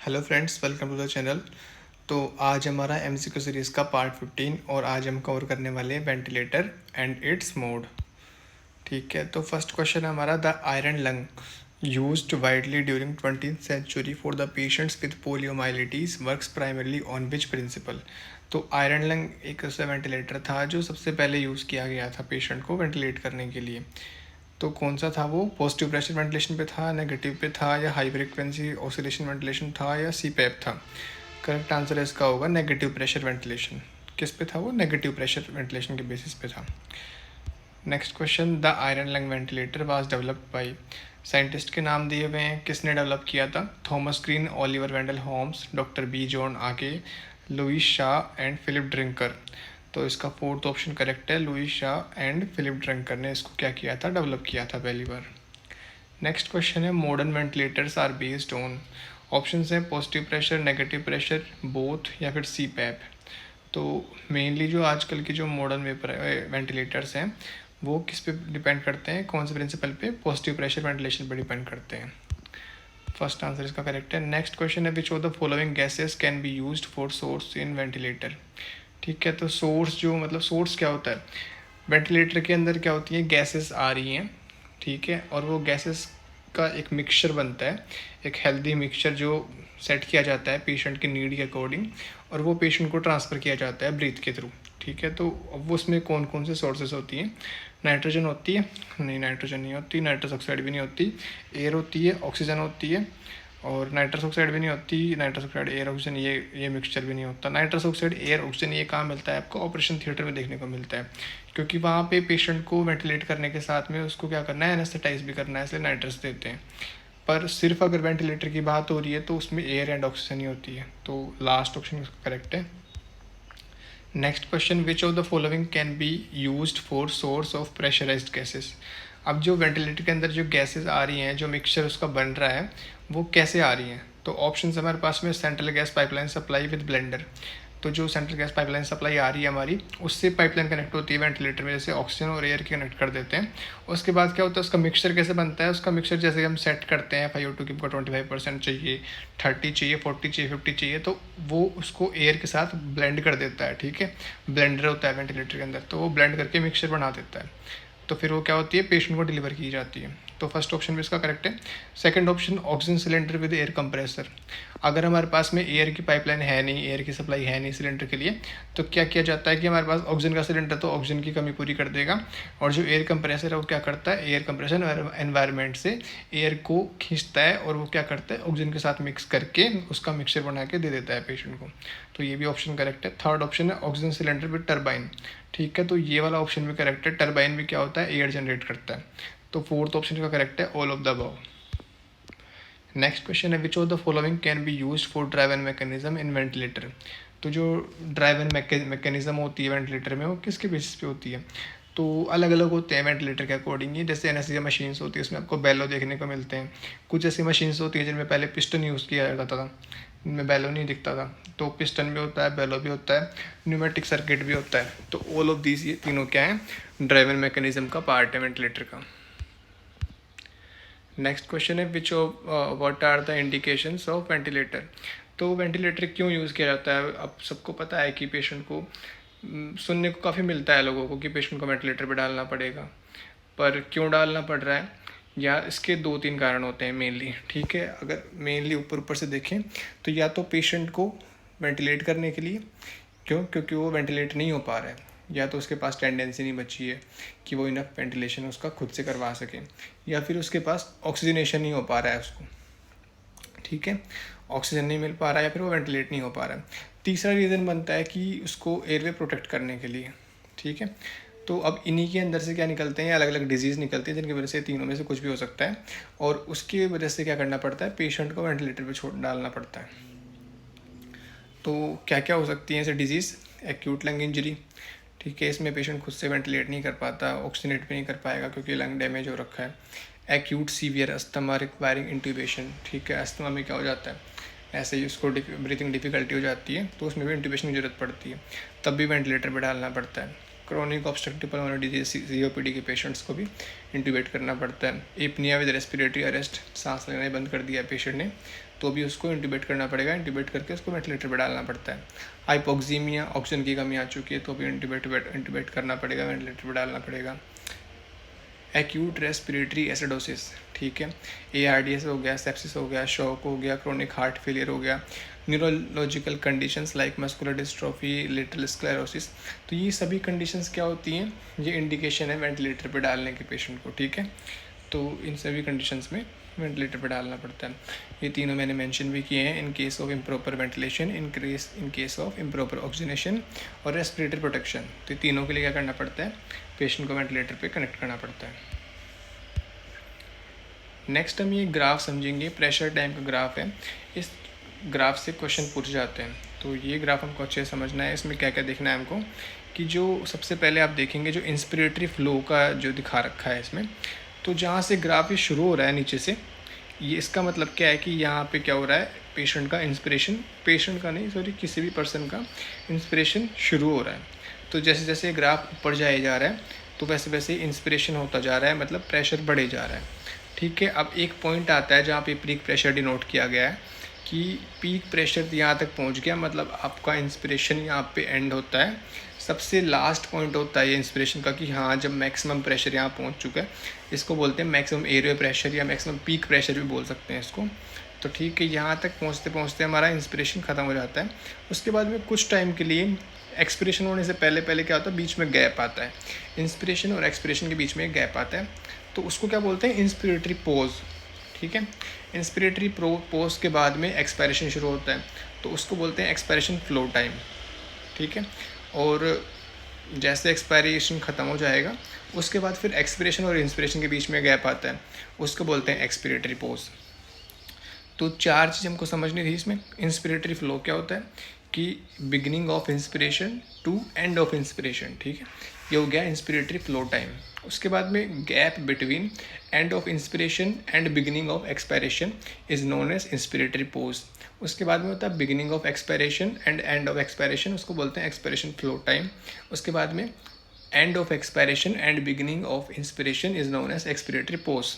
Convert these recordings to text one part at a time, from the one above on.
Hello friends, welcome to the channel. तो आज हमारा एमसीक्यू सीरीज़ का पार्ट 15 और आज हम कवर करने वाले हैं वेंटिलेटर एंड इट्स मोड। ठीक है, तो फर्स्ट क्वेश्चन हमारा the iron lung used widely during 20th century for the patients with poliomyelitis works primarily on which principle. तो आयरन लंग एक ऐसा वेंटिलेटर था जो सबसे पहले यूज़ किया गया था पेशेंट को वेंटिलेट करने के लिए। तो कौन सा था वो? पॉजिटिव प्रेशर वेंटिलेशन पे था, नेगेटिव पे था, या हाई फ्रिक्वेंसी ऑसिलेशन वेंटिलेशन था, या सीपैप था? करेक्ट आंसर इसका होगा नेगेटिव प्रेशर वेंटिलेशन। किस पे था वो? नेगेटिव प्रेशर वेंटिलेशन के बेसिस पे था। Next question, the iron lung ventilator was developed by. Scientist के नाम दिए हुए हैं, किसने डेवलप किया था? Thomas Green, Oliver Wendell Holmes, doctor B John Aike, Louis Shaw and Philip Drinker. तो इसका फोर्थ ऑप्शन करेक्ट है, Louis Shaw and Philip Drinker ने इसको क्या किया था? डेवलप किया था पहली बार। नेक्स्ट क्वेश्चन है, modern ventilators are based on. Option है positive pressure, negative pressure, both, या फिर सीपैप। तो मेनली जो आजकल के जो मॉडर्न वेंटिलेटर्स हैं वो किस पे डिपेंड करते हैं? कौन से प्रिंसिपल पे? पॉजिटिव प्रेशर वेंटिलेशन पे डिपेंड करते हैं। फर्स्ट आंसर इसका करेक्ट है। नेक्स्ट क्वेश्चन है, which of the following gases can be used for source in ventilator. ठीक है, तो सोर्स जो मतलब सोर्स क्या होता है? वेंटिलेटर के अंदर क्या होती है? गैसेस आ रही हैं, ठीक है, और वो गैसेस का एक मिक्सचर बनता है, एक हेल्दी मिक्सचर जो सेट किया जाता है पेशेंट के नीड के अकॉर्डिंग, और वो पेशेंट को ट्रांसफ़र किया जाता है ब्रीथ के थ्रू। ठीक है, तो अब वो उसमें कौन कौन से सोर्सेज होती हैं? नाइट्रोजन होती है? नहीं, नाइट्रोजन नहीं होती, नाइट्रस ऑक्साइड भी नहीं होती। एयर होती है, ऑक्सीजन होती है, और नाइट्रस ऑक्साइड भी नहीं होती। नाइट्रस ऑक्साइड, एयर, ऑक्सीजन, ये मिक्सचर भी नहीं होता। नाइट्रस ऑक्साइड, एयर, ऑक्सीजन ये कहाँ मिलता है आपको? ऑपरेशन थिएटर में देखने को मिलता है, क्योंकि वहाँ पे पेशेंट को वेंटिलेट करने के साथ में उसको क्या करना है? एनेस्थेटाइज भी करना है, इसलिए नाइट्रस देते हैं। पर सिर्फ अगर वेंटिलेटर की बात हो रही है तो उसमें एयर एंड ऑक्सीजन ही होती है। तो लास्ट ऑप्शन करेक्ट है। Next question, which of the following can be used for source of pressurised gases. अब जो वेंटिलेटर के अंदर जो गैसेस आ रही हैं, जो मिक्सचर उसका बन रहा है, वो कैसे आ रही हैं? तो ऑप्शन हमारे पास में central gas pipeline supply with blender. तो जो सेंट्रल गैस पाइपलाइन सप्लाई आ रही है हमारी, उससे पाइपलाइन कनेक्ट होती है वेंटिलेटर में, जैसे ऑक्सीजन और एयर की कनेक्ट कर देते हैं। उसके बाद क्या होता है? उसका मिक्सचर कैसे बनता है? उसका मिक्सचर जैसे हम सेट करते हैं, FiO2 की 25% चाहिए, 30 चाहिए, 40 चाहिए, 50 चाहिए, तो वो उसको एयर के साथ ब्लेंड कर देता है। ठीक है, ब्लेंडर होता है वेंटिलेटर के अंदर, तो वो ब्लेंड करके मिक्सचर बना देता है। तो फिर वो क्या होती है? पेशेंट को डिलीवर की जाती है। तो फर्स्ट ऑप्शन भी इसका करेक्ट है। Second option, oxygen cylinder with air compressor. अगर हमारे पास में एयर की पाइपलाइन है नहीं, एयर की सप्लाई है नहीं सिलेंडर के लिए, तो क्या किया जाता है कि हमारे पास ऑक्सीजन का सिलेंडर तो ऑक्सीजन की कमी पूरी कर देगा, और जो एयर कंप्रेसर है वो क्या करता है? एयर कंप्रेसर एनवायरनमेंट से एयर को खींचता है, और वो क्या करता है? ऑक्सीजन के साथ मिक्स करके उसका मिक्सचर बना के दे देता है पेशेंट को। तो ये भी ऑप्शन करेक्ट है। थर्ड ऑप्शन है ऑक्सीजन सिलेंडर विद टर्बाइन। ठीक है, तो ये वाला ऑप्शन भी करेक्ट है। टर्बाइन भी क्या होता है? एयर जनरेट करता है। तो फोर्थ ऑप्शन का करेक्ट है, all of the above. Next question है, which of the following can be used for drive in mechanism in ventilator. तो जो ड्राइव इन मैकेनिज्म होती है वेंटिलेटर में, वो किसके बेसिस पे होती है? तो अलग अलग होते हैं वेंटिलेटर के अकॉर्डिंग ही। जैसे एनेस्थीसिया मशीन्स होती है, उसमें आपको बेलो देखने को मिलते हैं। कुछ ऐसी मशीन्स होती है जिनमें पहले पिस्टन यूज़ किया जाता था, इनमें बेलो नहीं दिखता था। तो पिस्टन भी होता है, बेलो भी होता है, न्यूमेटिक सर्किट भी होता है। तो ऑल ऑफ दीज, ये तीनों क्या है? ड्राइव इन मैकेनिज्म का पार्ट है वेंटिलेटर का। नेक्स्ट क्वेश्चन है, which of what are the indications of ventilator. तो वेंटिलेटर क्यों यूज़ किया जाता है? अब सबको पता है कि पेशेंट को सुनने को काफ़ी मिलता है लोगों को कि पेशेंट को वेंटिलेटर पे डालना पड़ेगा, पर क्यों डालना पड़ रहा है? या इसके 2-3 कारण होते हैं मेनली। ठीक है, अगर मेनली ऊपर ऊपर से देखें तो या तो पेशेंट को वेंटिलेट करने के लिए, क्योंकि वो वेंटिलेट नहीं हो पा रहा है, या तो उसके पास टेंडेंसी नहीं बची है कि वो इनफ वेंटिलेशन उसका खुद से करवा सके, या फिर उसके पास ऑक्सीजनेशन नहीं हो पा रहा है उसको। ठीक है, ऑक्सीजन नहीं मिल पा रहा है, या फिर वो वेंटिलेट नहीं हो पा रहा है। तीसरा रीज़न बनता है कि उसको एयरवे प्रोटेक्ट करने के लिए। ठीक है, तो अब इन्हीं के अंदर से क्या निकलते हैं? अलग अलग डिजीज़ निकलती है, जिनकी वजह से तीनों में से कुछ भी हो सकता है, और उसकी वजह से क्या करना पड़ता है? पेशेंट को वेंटिलेटर पे छोड़ डालना पड़ता है। तो क्या क्या हो सकती है ऐसे डिजीज़? Acute lung injury. ठीक है, इसमें पेशेंट खुद से वेंटिलेट नहीं कर पाता, ऑक्सीजनेट भी नहीं कर पाएगा क्योंकि लंग डैमेज हो रखा है। Acute severe asthma requiring intubation. ठीक है, अस्थमा में क्या हो जाता है? ऐसे ही उसको ब्रीथिंग डिफिकल्टी हो जाती है, तो उसमें भी इंट्यूबेशन की जरूरत पड़ती है, तब भी वेंटिलेटर पे डालना पड़ता है। Chronic obstructive pulmonary disease COPD के पेशेंट्स को भी इंट्यूबेट करना पड़ता है। एपनिया विद रेस्पिरेटरी अरेस्ट, सांस लेना ही बंद कर दिया पेशेंट ने, तो भी उसको इंट्यूबेट करना पड़ेगा, इंट्यूबेट करके उसको वेंटिलेटर पर डालना पड़ता है। हाइपोक्सीमिया, ऑक्सीजन की कमी आ चुकी है तो भी इंट्यूबेट करना पड़ेगा, वेंटिलेटर पर डालना पड़ेगा। एक्यूट रेस्पिरेटरी एसिडोसिस, ठीक है, ARDS हो गया, सेप्सिस हो गया, शॉक हो गया, क्रोनिक हार्ट फेलियर हो गया, neurological conditions like muscular dystrophy, lateral sclerosis, तो ये सभी कंडीशंस क्या होती हैं, ये इंडिकेशन है वेंटिलेटर पे डालने के पेशेंट को, ठीक है। तो इन सभी कंडीशंस में वेंटिलेटर पे डालना पड़ता है। ये तीनों मैंने मेंशन भी किए हैं, in case of improper ventilation, in case of improper oxygenation और रेस्पिरेटरी प्रोटेक्शन। तो तीनों के लिए क्या करना पड़ता है, पेशेंट को वेंटिलेटर पे कनेक्ट करना पड़ता है। नेक्स्ट हम ये ग्राफ समझेंगे, प्रेशर टाइम का ग्राफ है। इस ग्राफ से क्वेश्चन पूछ जाते हैं, तो ये ग्राफ हमको अच्छे से समझना है। इसमें क्या क्या देखना है हमको कि जो सबसे पहले आप देखेंगे जो इंस्पिरेटरी फ्लो का जो दिखा रखा है इसमें, तो जहाँ से ग्राफ ये शुरू हो रहा है नीचे से, ये इसका मतलब क्या है कि यहाँ पे क्या हो रहा है, पेशेंट का इंस्पिरेशन, पेशेंट का नहीं सॉरी किसी भी पर्सन का इंस्पिरेशन शुरू हो रहा है। तो जैसे जैसे ग्राफ ऊपर जाए जा रहा है तो वैसे वैसे इंस्पिरेशन होता जा रहा है, मतलब प्रेशर बढ़े जा रहा है, ठीक है। अब एक पॉइंट आता है जहाँ पे पीक प्रेशर डिनोट किया गया है कि पीक प्रेशर यहाँ तक पहुँच गया, मतलब आपका इंस्पिरेशन यहाँ पे एंड होता है। सबसे लास्ट पॉइंट होता है ये इंस्पिरेशन का कि हाँ जब मैक्सिमम प्रेशर यहाँ पहुँच चुका है, इसको बोलते हैं मैक्सिमम एरिया प्रेशर या मैक्सिमम पीक प्रेशर भी बोल सकते हैं इसको। तो ठीक है, यहाँ तक पहुँचते पहुँचते हमारा इंस्पिरेशन ख़त्म हो जाता है। उसके बाद में कुछ टाइम के लिए एक्सपिरेशन होने से पहले पहले क्या होता है, बीच में गैप आता है, इंस्पिरेशन और एक्सपिरेशन के बीच में एक गैप आता है, तो उसको क्या बोलते हैं, इंस्पिरेटरी पोज, ठीक है। इंस्पिरेटरी पोज के बाद में एक्सपायरेशन शुरू होता है, तो उसको बोलते हैं एक्सपायरेशन फ्लो टाइम, ठीक है। और जैसे एक्सपायरेशन ख़त्म हो जाएगा उसके बाद फिर एक्सपिरेशन और इंस्पिरेशन के बीच में गैप आता है, उसको बोलते हैं एक्सपिरेटरी पोज। तो चार चीज़ हमको समझनी थी इसमें। इंस्पिरेटरी फ्लो क्या होता है कि beginning of inspiration to end of inspiration, ठीक है, ये हो गया इंस्पिरेटरी फ्लो टाइम। उसके बाद में gap between end of inspiration and beginning of expiration is known as inspiratory pause. उसके बाद में होता है beginning of expiration and end of expiration, उसको बोलते हैं एक्सपायरेशन फ्लो टाइम। उसके बाद में end of expiration and beginning of inspiration is known as expiratory pause,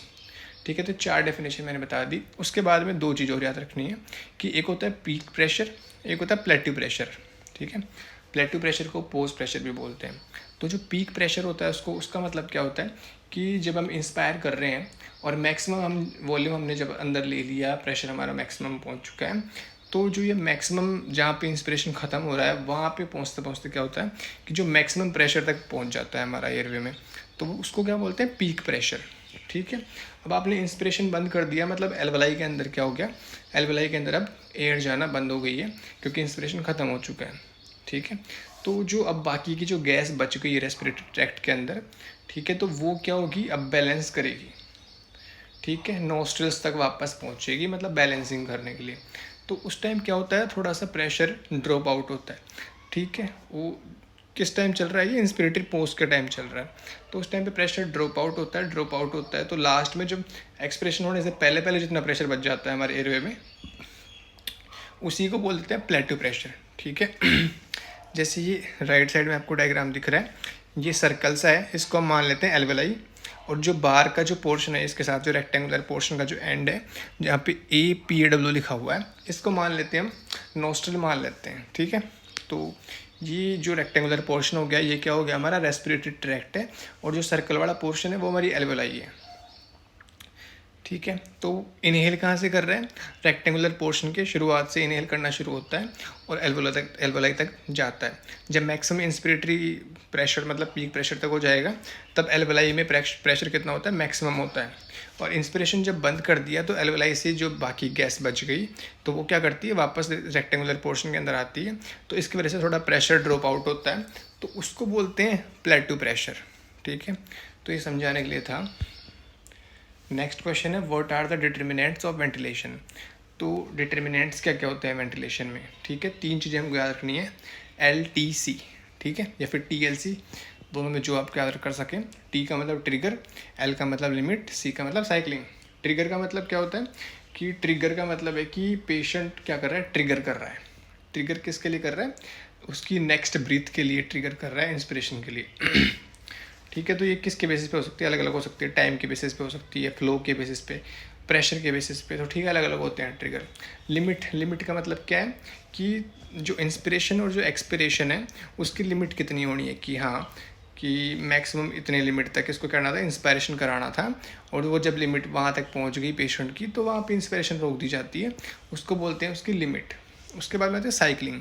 ठीक है। तो चार डेफिनेशन मैंने बता दी। उसके बाद में दो चीज़ और याद रखनी है कि एक होता है पीक प्रेशर, एक होता है प्लेट्यू प्रेशर, ठीक है। प्लेट्यू प्रेशर को पोस्ट प्रेशर भी बोलते हैं। तो जो पीक प्रेशर होता है उसका मतलब क्या होता है कि जब हम इंस्पायर कर रहे हैं और मैक्सिमम हम वॉल्यूम हमने जब अंदर ले लिया, प्रेशर हमारा मैक्सिमम पहुंच चुका है, तो जो ये मैक्सिमम जहाँ पे इंस्पिरेशन ख़त्म हो रहा है वहाँ पे पहुँचते पहुँचते क्या होता है कि जो मैक्सिमम प्रेशर तक पहुँच जाता है हमारा एयरवे में, तो उसको क्या बोलते हैं, पीक प्रेशर, ठीक है। अब आपने इंस्पिरेशन बंद कर दिया, मतलब एल्वेलाई के अंदर क्या हो गया, एल्वेलाई के अंदर अब एयर जाना बंद हो गई है क्योंकि इंस्पिरेशन ख़त्म हो चुका है, ठीक है। तो जो अब बाकी की जो गैस बच गई है रेस्पिरेटरी ट्रैक्ट के अंदर, ठीक है, तो वो क्या होगी, अब बैलेंस करेगी, ठीक है, नोस्ट्रल्स तक वापस पहुंचेगी, मतलब बैलेंसिंग करने के लिए। तो उस टाइम क्या होता है, थोड़ा सा प्रेशर ड्रॉप आउट होता है, ठीक है। वो किस टाइम चल रहा है, ये इंस्पिरेटरी पोज के टाइम चल रहा है, तो उस टाइम पे प्रेशर ड्रॉप आउट होता है। तो लास्ट में जब एक्सपिरेशन होने से पहले पहले जितना प्रेशर बच जाता है हमारे एयरवे में, उसी को बोलते हैं प्लेट्यू प्रेशर, ठीक है। जैसे ये राइट साइड में आपको डायग्राम दिख रहा है, ये सर्कल सा है, इसको हम मान लेते हैं एल्वेलाई, और जो बार का जो पोर्शन है इसके साथ जो रेक्टेंगुलर पोर्शन का जो एंड है जहाँ पे APW लिखा हुआ है, इसको मान लेते हैं हम नोस्ट्रल मान लेते हैं, ठीक है। तो ये जो रेक्टेंगुलर पोर्शन हो गया, ये क्या हो गया, हमारा रेस्पिरेटरी ट्रैक्ट है, और जो सर्कल वाला पोर्शन है वो हमारी एल्वेलाई है, ठीक है। तो इनहेल कहाँ से कर रहे हैं, रेक्टेंगुलर पोर्शन के शुरुआत से इनहेल करना शुरू होता है और एल्वेलाई तक जाता है। जब मैक्सिमम इंस्पिरेटरी प्रेशर मतलब पीक प्रेशर तक हो जाएगा, तब एल्वेलाई में प्रेशर कितना होता है, मैक्सिमम होता है। और इंस्पिरेशन जब बंद कर दिया तो एल्वेलाई से जो बाकी गैस बच गई तो वो क्या करती है, वापस रेक्टेंगुलर पोर्शन के अंदर आती है, तो इसकी वजह से थोड़ा प्रेशर ड्रॉप आउट होता है, तो उसको बोलते हैं प्लेट्यू प्रेशर, ठीक है। तो ये समझाने के लिए था। नेक्स्ट क्वेश्चन है, what are the determinants of ventilation. तो डिटर्मिनेंट्स क्या क्या होते हैं वेंटिलेशन में, ठीक है। तीन चीज़ें हमको याद रखनी है, LTC, ठीक है, या फिर TLC, दोनों में जो आप याद कर सकें। T का मतलब ट्रिगर, L का मतलब लिमिट, C का मतलब साइक्लिंग। ट्रिगर का मतलब क्या होता है कि ट्रिगर का मतलब है कि पेशेंट क्या कर रहा है, ट्रिगर कर रहा है। ट्रिगर किसके लिए कर रहा है, उसकी नेक्स्ट ब्रीथ के लिए ट्रिगर कर रहा है, इंस्पिरेशन के लिए। ठीक है, तो ये किसके बेसिस पे हो सकती है? अलग अलग हो सकती है, टाइम के बेसिस पे हो सकती है, फ्लो के बेसिस पे, प्रेशर के बेसिस पे, तो ठीक है, अलग अलग होते हैं ट्रिगर। लिमिट का मतलब क्या है कि जो इंस्पिरेशन और जो एक्सपिरेशन है उसकी लिमिट कितनी होनी है, कि हाँ कि मैक्सिमम इतने लिमिट तक इसको करना था, इंस्पायरेशन कराना था, और वो जब लिमिट वहाँ तक पहुँच गई पेशेंट की तो वहाँ पे इंस्पिरेशन रोक दी जाती है, उसको बोलते हैं उसकी लिमिट। उसके बाद में आते हैं साइकिलिंग।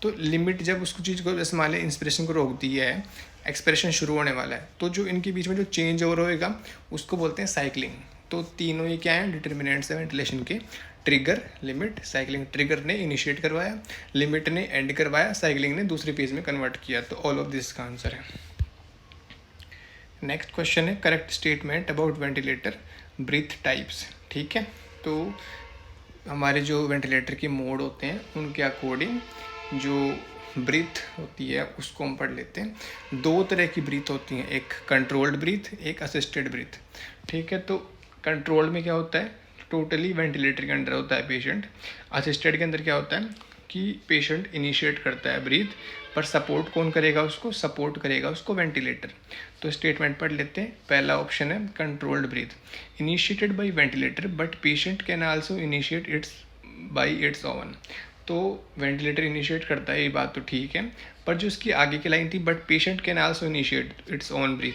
तो लिमिट जब उसको चीज़ को, जैसे मान लें इंस्पिरेशन को रोक दी है, एक्सप्रेशन शुरू होने वाला है, तो जो इनके बीच में जो चेंज ओवर होएगा उसको बोलते हैं साइकिलिंग। तो तीनों ये क्या हैं? डिटर्मिनेंट्स हैं वेंटिलेशन के। Trigger, limit, cycling. ट्रिगर ने इनिशिएट करवाया, लिमिट ने एंड करवाया, साइकिलिंग ने दूसरी फेज में कन्वर्ट किया। तो ऑल ऑफ दिस का आंसर है। नेक्स्ट क्वेश्चन है correct statement about ventilator breath types. ठीक है, तो हमारे जो वेंटिलेटर के मोड होते हैं उनके अकॉर्डिंग जो ब्रीथ होती है उसको हम पढ़ लेते हैं। दो तरह की ब्रीथ होती हैं, एक कंट्रोल्ड ब्रीथ, एक असिस्टेड ब्रीथ। ठीक है, तो कंट्रोल्ड में क्या होता है? टोटली वेंटिलेटर के अंडर होता है पेशेंट। असिस्टेड के अंदर क्या होता है कि पेशेंट इनिशिएट करता है ब्रीथ, पर सपोर्ट कौन करेगा उसको? सपोर्ट करेगा उसको वेंटिलेटर। तो स्टेटमेंट पढ़ लेते हैं। पहला ऑप्शन है controlled breath, initiated by ventilator but patient can also initiate its by its own. तो वेंटिलेटर इनिशिएट करता है, ये बात तो ठीक है, पर जो इसकी आगे की लाइन थी but patient can also initiate its own breath,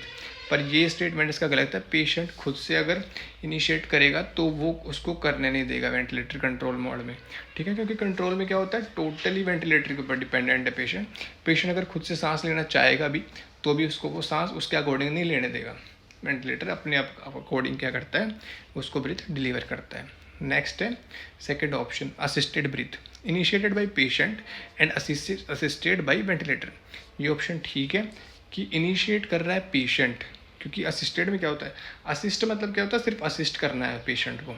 पर ये स्टेटमेंट इसका गलत है। पेशेंट खुद से अगर इनिशिएट करेगा तो वो उसको करने नहीं देगा वेंटिलेटर कंट्रोल मोड में। ठीक है, क्योंकि कंट्रोल में क्या होता है? टोटली वेंटिलेटर के ऊपर डिपेंडेंट है पेशेंट। पेशेंट अगर खुद से सांस लेना चाहेगा भी तो भी उसको वो सांस उसके अकॉर्डिंग नहीं लेने देगा। वेंटिलेटर अपने आप अकॉर्डिंग क्या करता है? उसको ब्रीथ डिलीवर करता है। नेक्स्ट है second option, assisted breath, initiated by patient and assisted by ventilator. ये ऑप्शन ठीक है कि इनिशिएट कर रहा है पेशेंट, क्योंकि असिस्टेड में क्या होता है? असिस्ट मतलब क्या होता है? सिर्फ असिस्ट करना है पेशेंट को।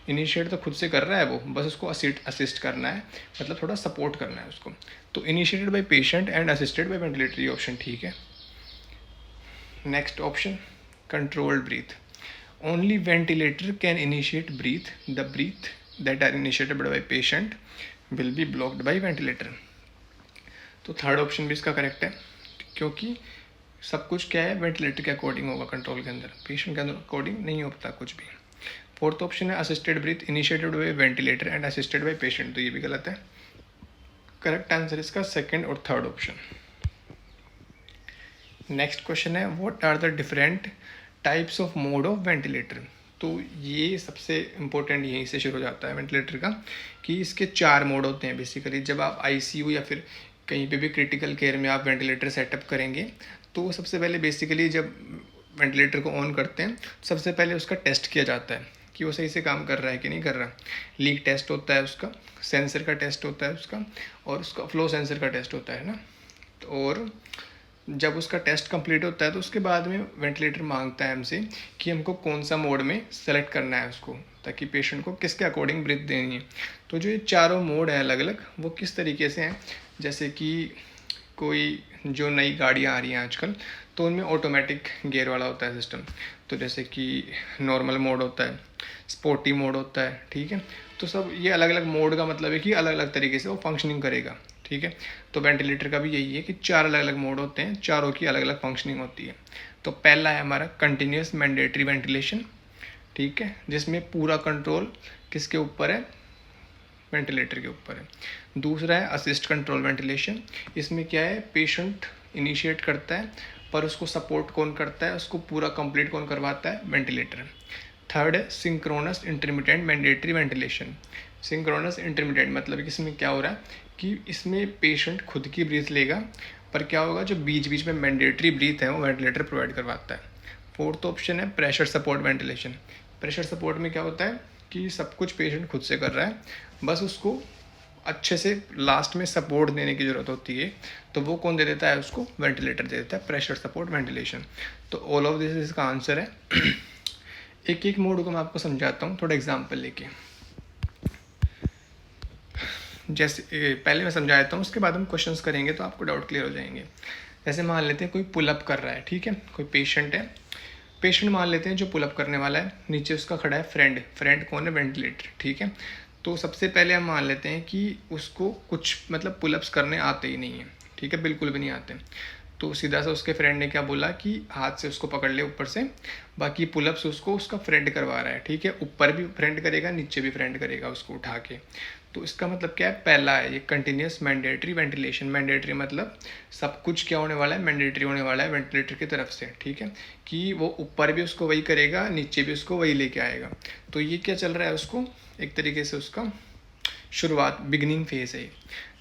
इनिशिएट तो खुद से कर रहा है वो, बस उसको असिस्ट करना है, मतलब थोड़ा सपोर्ट करना है उसको। तो initiated by patient and assisted by ventilator, ये ऑप्शन ठीक है। Next option controlled breath, only ventilator can initiate breath, the breath that are initiated by patient will be blocked by ventilator. तो थर्ड ऑप्शन भी इसका correct है, क्योंकि सब कुछ क्या है? वेंटिलेटर के अकॉर्डिंग होगा कंट्रोल के अंदर, पेशेंट के अंदर अकॉर्डिंग नहीं होता कुछ भी। फोर्थ ऑप्शन है assisted breath, initiated by ventilator and assisted by patient, तो ये भी गलत है। करेक्ट आंसर इसका सेकंड और थर्ड ऑप्शन। नेक्स्ट क्वेश्चन है what are the different types of mode of ventilator. तो ये सबसे इम्पोर्टेंट यहीं से शुरू हो जाता है वेंटिलेटर का, कि इसके 4 मोड होते हैं बेसिकली। जब आप आईसीयू या फिर कहीं पे भी क्रिटिकल केयर में आप वेंटिलेटर सेटअप करेंगे तो सबसे पहले बेसिकली जब वेंटिलेटर को ऑन करते हैं सबसे पहले उसका टेस्ट किया जाता है कि वो सही से काम कर रहा है कि नहीं कर रहा। लीक टेस्ट होता है उसका, सेंसर का टेस्ट होता है उसका, और उसका फ्लो सेंसर का टेस्ट होता है ना। और जब उसका टेस्ट कंप्लीट होता है तो उसके बाद में वेंटिलेटर मांगता है हमसे कि हमको कौन सा मोड में सेलेक्ट करना है उसको, ताकि पेशेंट को किसके अकॉर्डिंग ब्रीथ देनी है। तो जो ये चारों मोड हैं अलग अलग, वो किस तरीके से हैं, जैसे कि कोई जो नई गाड़ियाँ आ रही हैं आजकल तो उनमें ऑटोमेटिक गियर वाला होता है सिस्टम। तो जैसे कि नॉर्मल मोड होता है, स्पोर्टी मोड होता है, ठीक है। तो सब ये अलग अलग मोड का मतलब है कि अलग अलग तरीके से वो फंक्शनिंग करेगा, ठीक है। तो वेंटिलेटर का भी यही है कि 4 अलग अलग मोड होते हैं, चारों की अलग अलग फंक्शनिंग होती है। तो पहला है हमारा कंटिन्यूस मैंडेटरी वेंटिलेशन, ठीक है, जिसमें पूरा कंट्रोल किसके ऊपर है? वेंटिलेटर के ऊपर है। दूसरा है असिस्ट कंट्रोल वेंटिलेशन, इसमें क्या है? पेशेंट इनिशिएट करता है पर उसको सपोर्ट कौन करता है, उसको पूरा कंप्लीट कौन करवाता है? वेंटिलेटर। थर्ड है synchronous intermittent mandatory ventilation. Synchronous intermittent मतलब कि इसमें क्या हो रहा है कि इसमें पेशेंट खुद की ब्रीथ लेगा, पर क्या होगा, जो बीच बीच में मैंडेटरी ब्रीथ है वो वेंटिलेटर प्रोवाइड करवाता है। फोर्थ ऑप्शन है pressure support ventilation. Pressure support में क्या होता है कि सब कुछ पेशेंट खुद से कर रहा है, बस उसको अच्छे से लास्ट में सपोर्ट देने की ज़रूरत होती है, तो वो कौन दे देता है? उसको वेंटिलेटर दे देता है, प्रेशर सपोर्ट वेंटिलेशन। तो ऑल ऑफ दिस इसका आंसर है। एक एक मोड को मैं आपको समझाता हूँ थोड़ा एग्जांपल लेके। जैसे पहले मैं समझा देता हूँ, उसके बाद हम क्वेश्चंस करेंगे तो आपको डाउट क्लियर हो जाएंगे। जैसे मान लेते हैं कोई पुलअप कर रहा है, ठीक है, कोई पेशेंट है, पेशेंट मान लेते हैं जो पुलअप करने वाला है, नीचे उसका खड़ा है फ्रेंड। फ्रेंड कौन है? वेंटिलेटर, ठीक है। तो सबसे पहले हम मान लेते हैं कि उसको कुछ मतलब पुलअप्स करने आते ही नहीं है, ठीक है, बिल्कुल भी नहीं आते। तो सीधा सा उसके फ्रेंड ने क्या बोला कि हाथ से उसको पकड़ ले ऊपर से, बाकी पुलअप्स उसको उसका फ्रेंड करवा रहा है, ठीक है, ऊपर भी फ्रेंड करेगा, नीचे भी फ्रेंड करेगा उसको उठा के। तो इसका मतलब क्या है, पहला है ये कंटिन्यूस मैंडेटरी वेंटिलेशन। मैंडेटरी मतलब सब कुछ क्या होने वाला है, मैंडेटरी होने वाला है वेंटिलेटर की तरफ से, ठीक है, कि वो ऊपर भी उसको वही करेगा, नीचे भी उसको वही लेके आएगा। तो ये क्या चल रहा है, उसको एक तरीके से उसका शुरुआत, बिगिनिंग फेज है।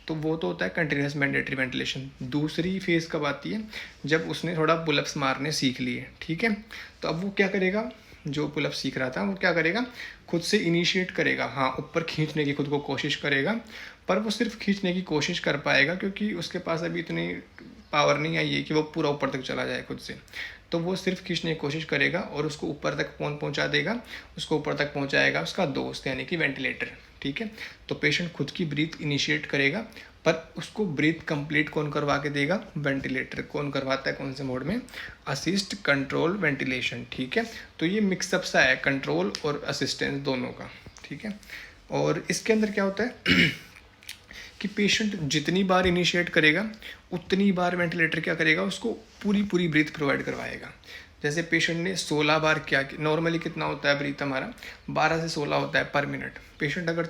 तो वो तो होता है कंटिन्यूस मैंडेटरी वेंटिलेशन। दूसरी फेज कब आती है, जब उसने थोड़ा पुलअप्स मारने सीख लिए, ठीक है। तो अब वो क्या करेगा, जो पुलअप सीख रहा था वो क्या करेगा, खुद से इनिशिएट करेगा, हाँ ऊपर खींचने की खुद को कोशिश करेगा, पर वो सिर्फ खींचने की कोशिश कर पाएगा क्योंकि उसके पास अभी इतनी पावर नहीं आई है कि वो पूरा ऊपर तक चला जाए खुद से। तो वो सिर्फ खींचने की कोशिश करेगा और उसको ऊपर तक कौन पहुंचा देगा, उसको ऊपर तक पहुंचाएगा उसका दोस्त यानी कि वेंटिलेटर, ठीक है। तो पेशेंट खुद की ब्रीथ इनिशिएट करेगा, पर उसको ब्रीथ कंप्लीट कौन करवा के देगा, वेंटिलेटर। कौन करवाता है, कौन से मोड में, असिस्ट कंट्रोल वेंटिलेशन, ठीक है। तो ये मिक्सअप सा है कंट्रोल और असिस्टेंस दोनों का, ठीक है। और इसके अंदर क्या होता है कि पेशेंट जितनी बार इनिशिएट करेगा उतनी बार वेंटिलेटर क्या करेगा, उसको पूरी पूरी ब्रीथ प्रोवाइड करवाएगा। जैसे पेशेंट ने 16 बार क्या, नॉर्मली कितना होता है ब्रीथ हमारा, 12 से 16 होता है पर मिनट। पेशेंट अगर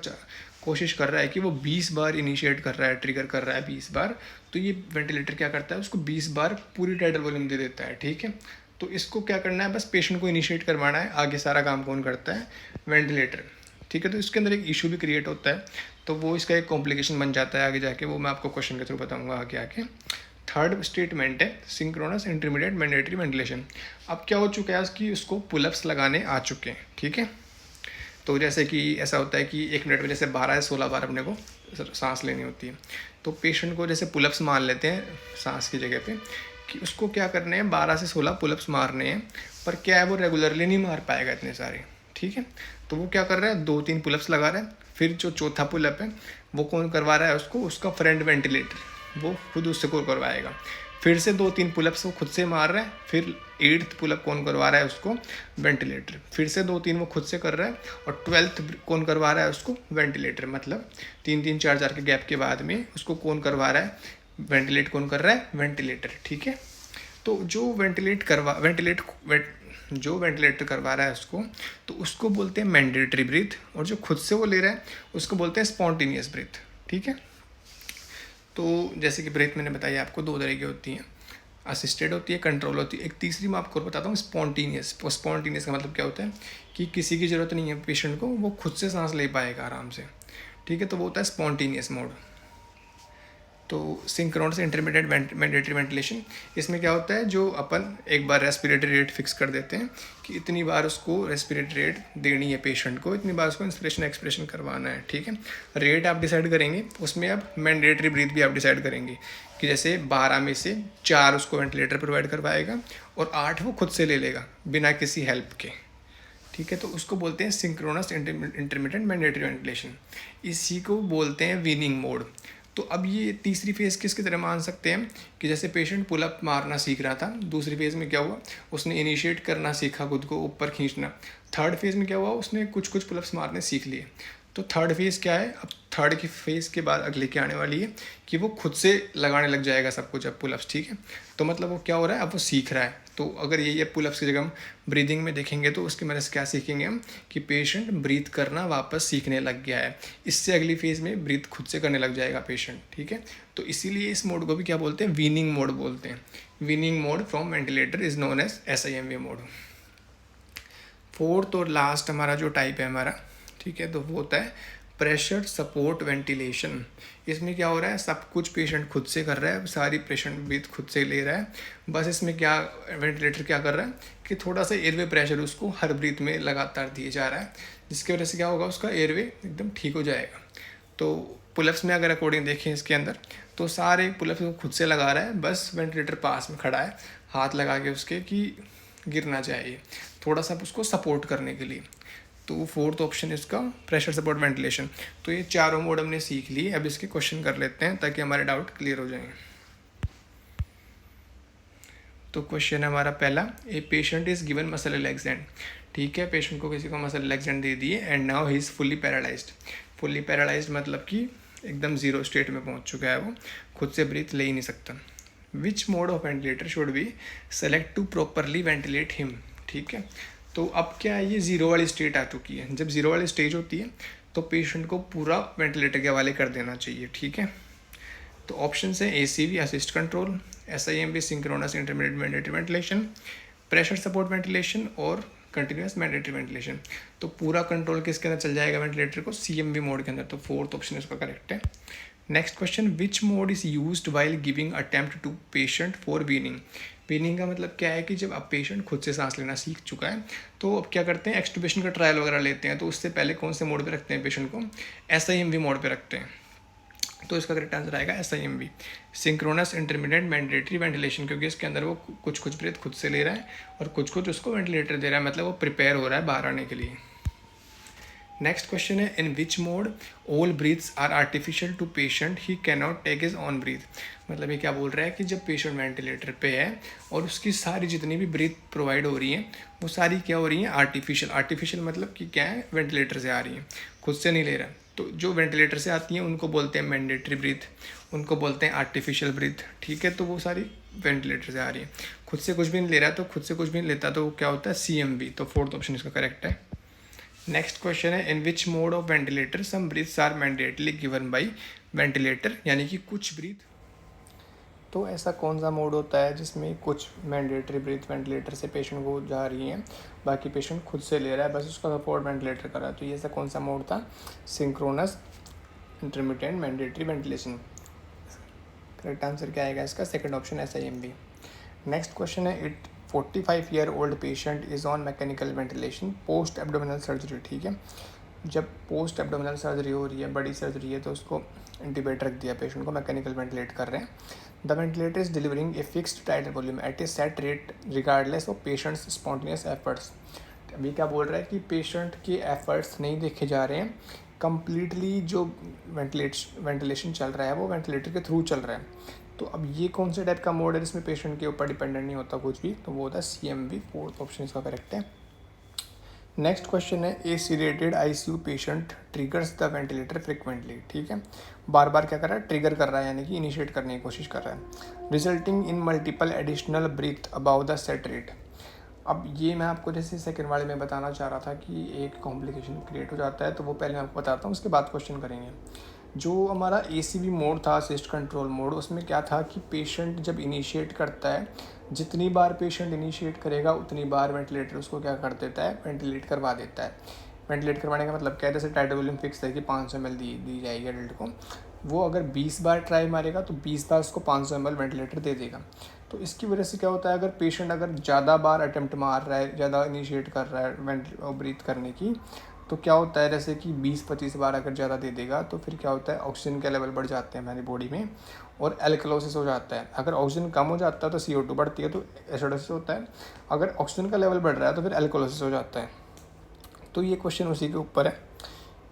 कोशिश कर रहा है कि वो 20 बार इनिशिएट कर रहा है, ट्रिगर कर रहा है 20 बार, तो ये वेंटिलेटर क्या करता है, उसको 20 बार पूरी टाइडल वॉल्यूम दे देता है, ठीक है। तो इसको क्या करना है, बस पेशेंट को इनिशिएट करवाना है, आगे सारा काम कौन करता है, वेंटिलेटर, ठीक है। तो इसके अंदर एक इशू भी क्रिएट होता है, तो वो इसका एक कॉम्प्लिकेशन बन जाता है आगे जाके, वो मैं आपको क्वेश्चन के थ्रू बताऊंगा आगे आके। थर्ड स्टेटमेंट है सिंक्रोनस इंटरमीडिएट मैंडेटरी वेंटिलेशन। अब क्या हो चुका है कि उसको पुलअप्स लगाने आ चुके हैं, ठीक है। तो जैसे कि ऐसा होता है कि 1 मिनट में जैसे 12 या 16 बार अपने को सांस लेनी होती है, तो पेशेंट को जैसे पुलअप्स मार लेते हैं सांस की जगह पे, कि उसको क्या करने हैं, 12 से 16 पुलअप्स मारने हैं, पर क्या है वो रेगुलरली नहीं मार पाएगा इतने सारे, ठीक है। तो वो क्या कर रहा है, 2-3 पुलअप्स लगा रहा है, फिर जो चौथा पुलअप है वो कौन करवा रहा है उसको, उसका फ्रेंड वेंटिलेटर, वो खुद उससे को करवाएगा। फिर से 2-3 पुलअप्स वो खुद से मार रहा है, फिर 8th पुलअप कौन करवा रहा है उसको, वेंटिलेटर। फिर से 2-3 वो खुद से कर रहा है, और 12th कौन करवा रहा है उसको, वेंटिलेटर। मतलब 3-3 4-4 के गैप के बाद में उसको कौन करवा रहा है, वेंटिलेट कौन कर रहा है, वेंटिलेटर, ठीक है। तो जो वेंटिलेटर करवा रहा है उसको, तो उसको बोलते हैं मैंडेटरी ब्रीथ, और जो खुद से वो ले रहा है उसको बोलते हैं स्पॉन्टेनियस ब्रीथ, ठीक है। तो जैसे कि ब्रीथ मैंने बताया आपको 2 तरह की होती हैं, असिस्टेड होती है, कंट्रोल होती है। एक तीसरी मैं आपको बताता हूँ, स्पॉन्टेनियस। स्पॉन्टेनियस का मतलब क्या होता है कि किसी की ज़रूरत नहीं है पेशेंट को, वो खुद से सांस ले पाएगा आराम से, ठीक है। तो वो होता है स्पॉन्टेनियस मोड। तो सिंक्रोनस इंटरमीडिएट मैंडेटरी वेंटिलेशन, इसमें क्या होता है, जो अपन एक बार रेस्पिरेटरी रेट फिक्स कर देते हैं कि इतनी बार उसको रेस्पिरेटरी रेट देनी है पेशेंट को, इतनी बार उसको इंस्पिरेशन एक्सपिरेशन करवाना है, ठीक है। रेट आप डिसाइड करेंगे, उसमें अब मैंडेटरी ब्रीथ भी आप डिसाइड करेंगे कि जैसे 12 में से 4 उसको वेंटिलेटर प्रोवाइड करवाएगा और 8 वो खुद से ले लेगा बिना किसी हेल्प के, ठीक है। तो उसको बोलते हैं सिंक्रोनस इंटरमीडिएट मैंडेटरी वेंटिलेशन। इसी को बोलते हैं वीनिंग मोड। तो अब ये तीसरी फेज़ किसकी तरह मान सकते हैं कि जैसे पेशेंट पुलअप मारना सीख रहा था, दूसरी फेज़ में क्या हुआ, उसने इनिशिएट करना सीखा, खुद को ऊपर खींचना। थर्ड फेज़ में क्या हुआ, उसने कुछ कुछ पुलअप्स मारने सीख लिए। तो थर्ड फेज़ क्या है, अब थर्ड की फेज़ के बाद अगले के आने वाली है कि वो खुद से लगाने लग जाएगा सब कुछ अब पुलअप्स, ठीक है। तो मतलब वो क्या हो रहा है, अब वो सीख रहा है। तो अगर ये पुलअप्स की जगह हम ब्रीदिंग में देखेंगे तो उसकी मदद से क्या सीखेंगे हम, कि पेशेंट ब्रीथ करना वापस सीखने लग गया है। इससे अगली फेज़ में ब्रीथ खुद से करने लग जाएगा पेशेंट, ठीक है। तो इसीलिए इस मोड को भी क्या बोलते हैं, वीनिंग मोड बोलते हैं। Weaning mode from ventilator is known as SIMV mode. Fourth और लास्ट हमारा जो टाइप है हमारा, ठीक है, तो वो होता है प्रेशर सपोर्ट वेंटिलेशन। इसमें क्या हो रहा है, सब कुछ पेशेंट खुद से कर रहा है, सारी पेशेंट ब्रीथ खुद से ले रहा है। बस इसमें क्या वेंटिलेटर क्या कर रहा है कि थोड़ा सा एयरवे प्रेशर उसको हर ब्रीथ में लगातार दिए जा रहा है, जिसकी वजह से क्या होगा, उसका एयरवे एकदम ठीक हो जाएगा। तो पुलअप्स में अगर अकॉर्डिंग देखें इसके अंदर, तो सारे पुलअप्स वो खुद से लगा रहा है, बस वेंटिलेटर पास में खड़ा है हाथ लगा के उसके कि गिरना चाहिए, थोड़ा सा उसको सपोर्ट करने के लिए। तो फोर्थ ऑप्शन इसका प्रेशर सपोर्ट वेंटिलेशन। तो ये चारों मोड हमने सीख लिए, अब इसके क्वेश्चन कर लेते हैं ताकि हमारे डाउट क्लियर हो जाएं। तो क्वेश्चन है हमारा पहला, ए patient is given muscle relaxant, ठीक है, पेशेंट को किसी को मसल रिलैक्सेंट दे दिए and now he is fully paralysed. Fully paralysed मतलब कि एकदम ज़ीरो स्टेट में पहुंच चुका है, वो खुद से ब्रीथ ले ही नहीं सकता। Which mode of ventilator should be select to properly ventilate him, ठीक है। तो अब क्या है, ये ज़ीरो वाली स्टेट आ चुकी है। जब ज़ीरो वाली स्टेज होती है तो पेशेंट को पूरा वेंटिलेटर के हवाले कर देना चाहिए, ठीक है। तो ऑप्शन है ACV assist control, SIMV synchronous intermediate mandatory ventilation, pressure support ventilation और कंटिन्यूस मैंडेटरी वेंटिलेशन। तो पूरा कंट्रोल किसके अंदर चल जाएगा वेंटिलेटर को, CMV मोड के अंदर। तो फोर्थ ऑप्शन इसका करेक्ट है। Next question, which mode is used while giving attempt to patient for weaning. Weaning का मतलब क्या है कि जब अब पेशेंट खुद से सांस लेना सीख चुका है तो अब क्या करते हैं, एक्सट्यूबेशन का ट्रायल वगैरह लेते हैं, तो उससे पहले कौन से मोड पे रखते हैं पेशेंट को, SIMV मोड पे रखते हैं। तो इसका करेक्ट आंसर आएगा SIMV synchronous intermediate mandatory ventilation, क्योंकि इसके अंदर वो कुछ ब्रीथ खुद से ले रहा है और कुछ उसको वेंटिलेटर दे रहा है, मतलब वो प्रिपेयर हो रहा है बाहर आने के लिए। नेक्स्ट क्वेश्चन है, in which mode all breaths are artificial to patient he can not take his own breath. मतलब ये क्या बोल रहा है कि जब पेशेंट वेंटिलेटर पे है और उसकी सारी जितनी भी ब्रीथ प्रोवाइड हो रही हैं वो सारी क्या हो रही हैं, आर्टिफिशियल। आर्टिफिशियल मतलब कि क्या है, वेंटिलेटर से आ रही हैं, खुद से नहीं ले रहा। तो जो वेंटिलेटर से आती हैं उनको बोलते हैं मैंडेटरी ब्रीथ, उनको बोलते हैं आर्टिफिशियल ब्रीथ, ठीक है। तो वो सारी वेंटिलेटर से आ रही है, खुद से कुछ भी नहीं ले रहा। तो खुद से कुछ भी नहीं लेता तो वो क्या होता है, CMV। तो फोर्थ ऑप्शन इसका करेक्ट है। नेक्स्ट क्वेश्चन है, in which mode of ventilator some breaths are mandatorily given by ventilator, यानी कि कुछ ब्रीथ। तो ऐसा कौन सा मोड होता है जिसमें कुछ मैंडेटरी ब्रीथ वेंटिलेटर से पेशेंट को जा रही हैं, बाकी पेशेंट खुद से ले रहा है, बस उसका सपोर्ट वेंटिलेटर कर रहा है। तो ये ऐसा कौन सा मोड था, synchronous intermittent mandatory ventilation. Correct answer क्या आएगा इसका, second option SIMV। Next question है, it 45-year-old patient is on mechanical ventilation post abdominal surgery, ठीक है। जब पोस्ट एब्डोमिनल सर्जरी हो रही है, बड़ी सर्जरी है, तो उसको इंटीबेट रख दिया, पेशेंट को मैकेनिकल वेंटिलेट कर रहे हैं। The ventilator is delivering a fixed title volume at A set rate regardless of patients spontaneous efforts. अभी क्या बोल रहा है कि पेशेंट के एफर्ट्स नहीं देखे जा रहे हैं, कंप्लीटली जो वेंटिलेशन चल रहा है वो वेंटिलेटर के थ्रू चल रहा है। तो अब ये कौन से टाइप का मोड है जिसमें पेशेंट के ऊपर डिपेंडेंट नहीं होता कुछ भी, तो वो होता है CMV। फोर्थ ऑप्शन इसका करेक्ट है। नेक्स्ट क्वेश्चन है, ए सीडेटेड ICU patient triggers the ventilator frequently, ठीक है। बार बार क्या कर रहा है, ट्रिगर कर रहा है, यानी कि इनिशिएट करने की कोशिश कर रहा है, resulting in multiple additional breath above the set rate. अब ये मैं आपको जैसे सेकंड वाले में बताना चाह रहा था कि एक कॉम्प्लिकेशन क्रिएट हो जाता है, तो वो पहले मैं आपको बताता हूँ, उसके बाद क्वेश्चन करेंगे। जो हमारा ACV मोड था, असिस्ट कंट्रोल मोड, उसमें क्या था कि पेशेंट जब इनिशिएट करता है, जितनी बार पेशेंट इनिशिएट करेगा उतनी बार वेंटिलेटर उसको क्या कर देता है, वेंटिलेट करवा देता है। वेंटिलेट करवाने का मतलब क्या है, जैसे टाइटल वॉल्यूम फिक्स है कि 500 ml दी जाएगी एडल्ट को, वो अगर 20 बार ट्राई मारेगा तो 20 बार उसको 500 ml वेंटिलेटर दे देगा। तो इसकी वजह से क्या होता है, अगर पेशेंट अगर ज़्यादा बार अटेम्प्ट मार रहा है, ज़्यादा इनिशिएट कर रहा है ब्रीथ करने की, तो क्या होता है, जैसे कि 20-25 बार अगर ज़्यादा दे देगा तो फिर क्या होता है, ऑक्सीजन के लेवल बढ़ जाते हैं हमारी बॉडी में और एल्कलोसिस हो जाता है। अगर ऑक्सीजन कम हो जाता है तो CO2 बढ़ती है, तो एसिडोसिस होता है। अगर ऑक्सीजन का लेवल बढ़ रहा है तो फिर एल्कलोसिस हो जाता है। तो ये क्वेश्चन उसी के ऊपर है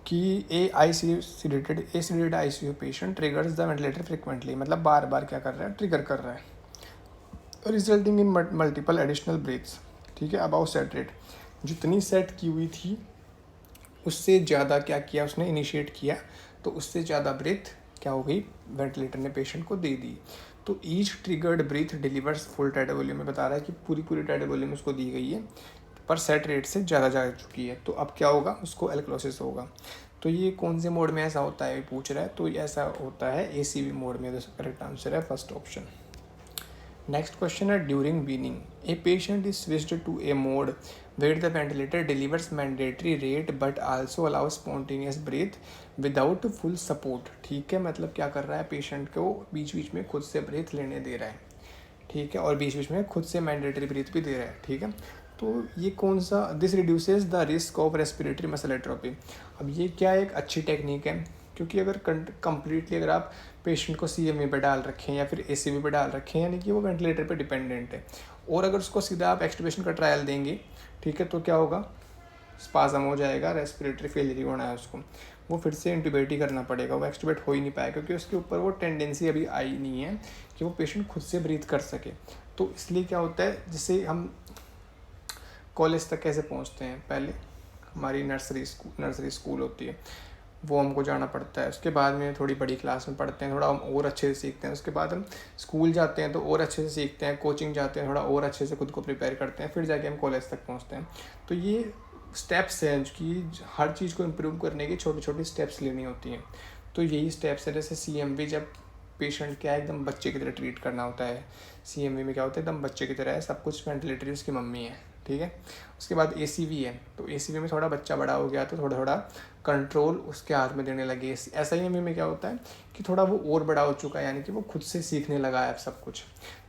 कि ए सीडेटेड ICU patient triggers the ventilator frequently, मतलब बार बार क्या कर रहा है, ट्रिगर कर रहा है, resulting in multiple additional breaths, ठीक है, अबाउ सेट रेट। जितनी सेट की हुई थी उससे ज़्यादा क्या किया उसने, इनिशिएट किया, तो उससे ज़्यादा ब्रीथ क्या हो गई, वेंटिलेटर ने पेशेंट को दे दी। तो each triggered breath delivers full tidal volume में बता रहा है कि पूरी टाइटल वॉल्यूम उसको दी गई है, पर सेट रेट से ज़्यादा जा चुकी है, तो अब क्या होगा, उसको एल्कलोसिस होगा। तो ये कौन से मोड में ऐसा होता है पूछ रहा है, तो ऐसा होता है ACV मोड में। तो करेक्ट आंसर है फर्स्ट ऑप्शन। नेक्स्ट क्वेश्चन है, during weaning a patient is switched to a mode where the ventilator delivers mandatory rate but also allow spontaneous breath without full support, ठीक है। मतलब क्या कर रहा है, पेशेंट को बीच बीच में खुद से ब्रीथ लेने दे रहा है, ठीक है, और बीच बीच में खुद से मैंडेटरी ब्रीथ भी दे रहा है, ठीक है। तो ये कौन सा, this reduces the risk of respiratory muscle atrophy. अब ये क्या एक अच्छी टेक्निक है, क्योंकि अगर कम्प्लीटली अगर आप पेशेंट को CMV पे डाल रखें या फिर ACV पे डाल रखें, यानी कि वो वेंटिलेटर पे डिपेंडेंट है, और अगर उसको सीधा आप एक्सट्यूबेशन का ट्रायल देंगे, ठीक है, तो क्या होगा, स्पाज़म हो जाएगा, रेस्पिरेटरी फेलियर होना है उसको, वो फिर से इंट्यूबेट ही करना पड़ेगा, वो एक्सट्यूबेट हो ही नहीं पाएगा, क्योंकि उसके ऊपर वो टेंडेंसी अभी आई नहीं है कि वो पेशेंट खुद से ब्रीथ कर सके। तो इसलिए क्या होता है, जैसे हम कॉलेज तक कैसे पहुंचते हैं, पहले हमारी नर्सरी स्कूल होती है, वो हमको जाना पड़ता है। उसके बाद में थोड़ी बड़ी क्लास में पढ़ते हैं, थोड़ा हम और अच्छे से सीखते हैं। उसके बाद हम स्कूल जाते हैं तो और अच्छे से सीखते हैं, कोचिंग जाते हैं, थोड़ा और अच्छे से खुद को प्रिपेयर करते हैं, फिर जाके हम कॉलेज तक पहुँचते हैं। तो ये स्टेप्स हैं कि हर चीज़ को इम्प्रूव करने की छोटी छोटी स्टेप्स लेनी होती हैं। तो यही स्टेप्स है। जैसे CMV, जब पेशेंट क्या है एकदम बच्चे की तरह ट्रीट करना होता है। CMV में क्या होता है, एकदम बच्चे की तरह है, सब कुछ वेंटिलेटरी उसकी मम्मी है, ठीक है। उसके बाद ACV है, तो ACV में थोड़ा बच्चा बड़ा हो गया तो थोड़ा थोड़ा कंट्रोल उसके हाथ में देने लगे। SIMV में क्या होता है कि थोड़ा वो और बड़ा हो चुका है, यानी कि वो खुद से सीखने लगा है अब सब कुछ,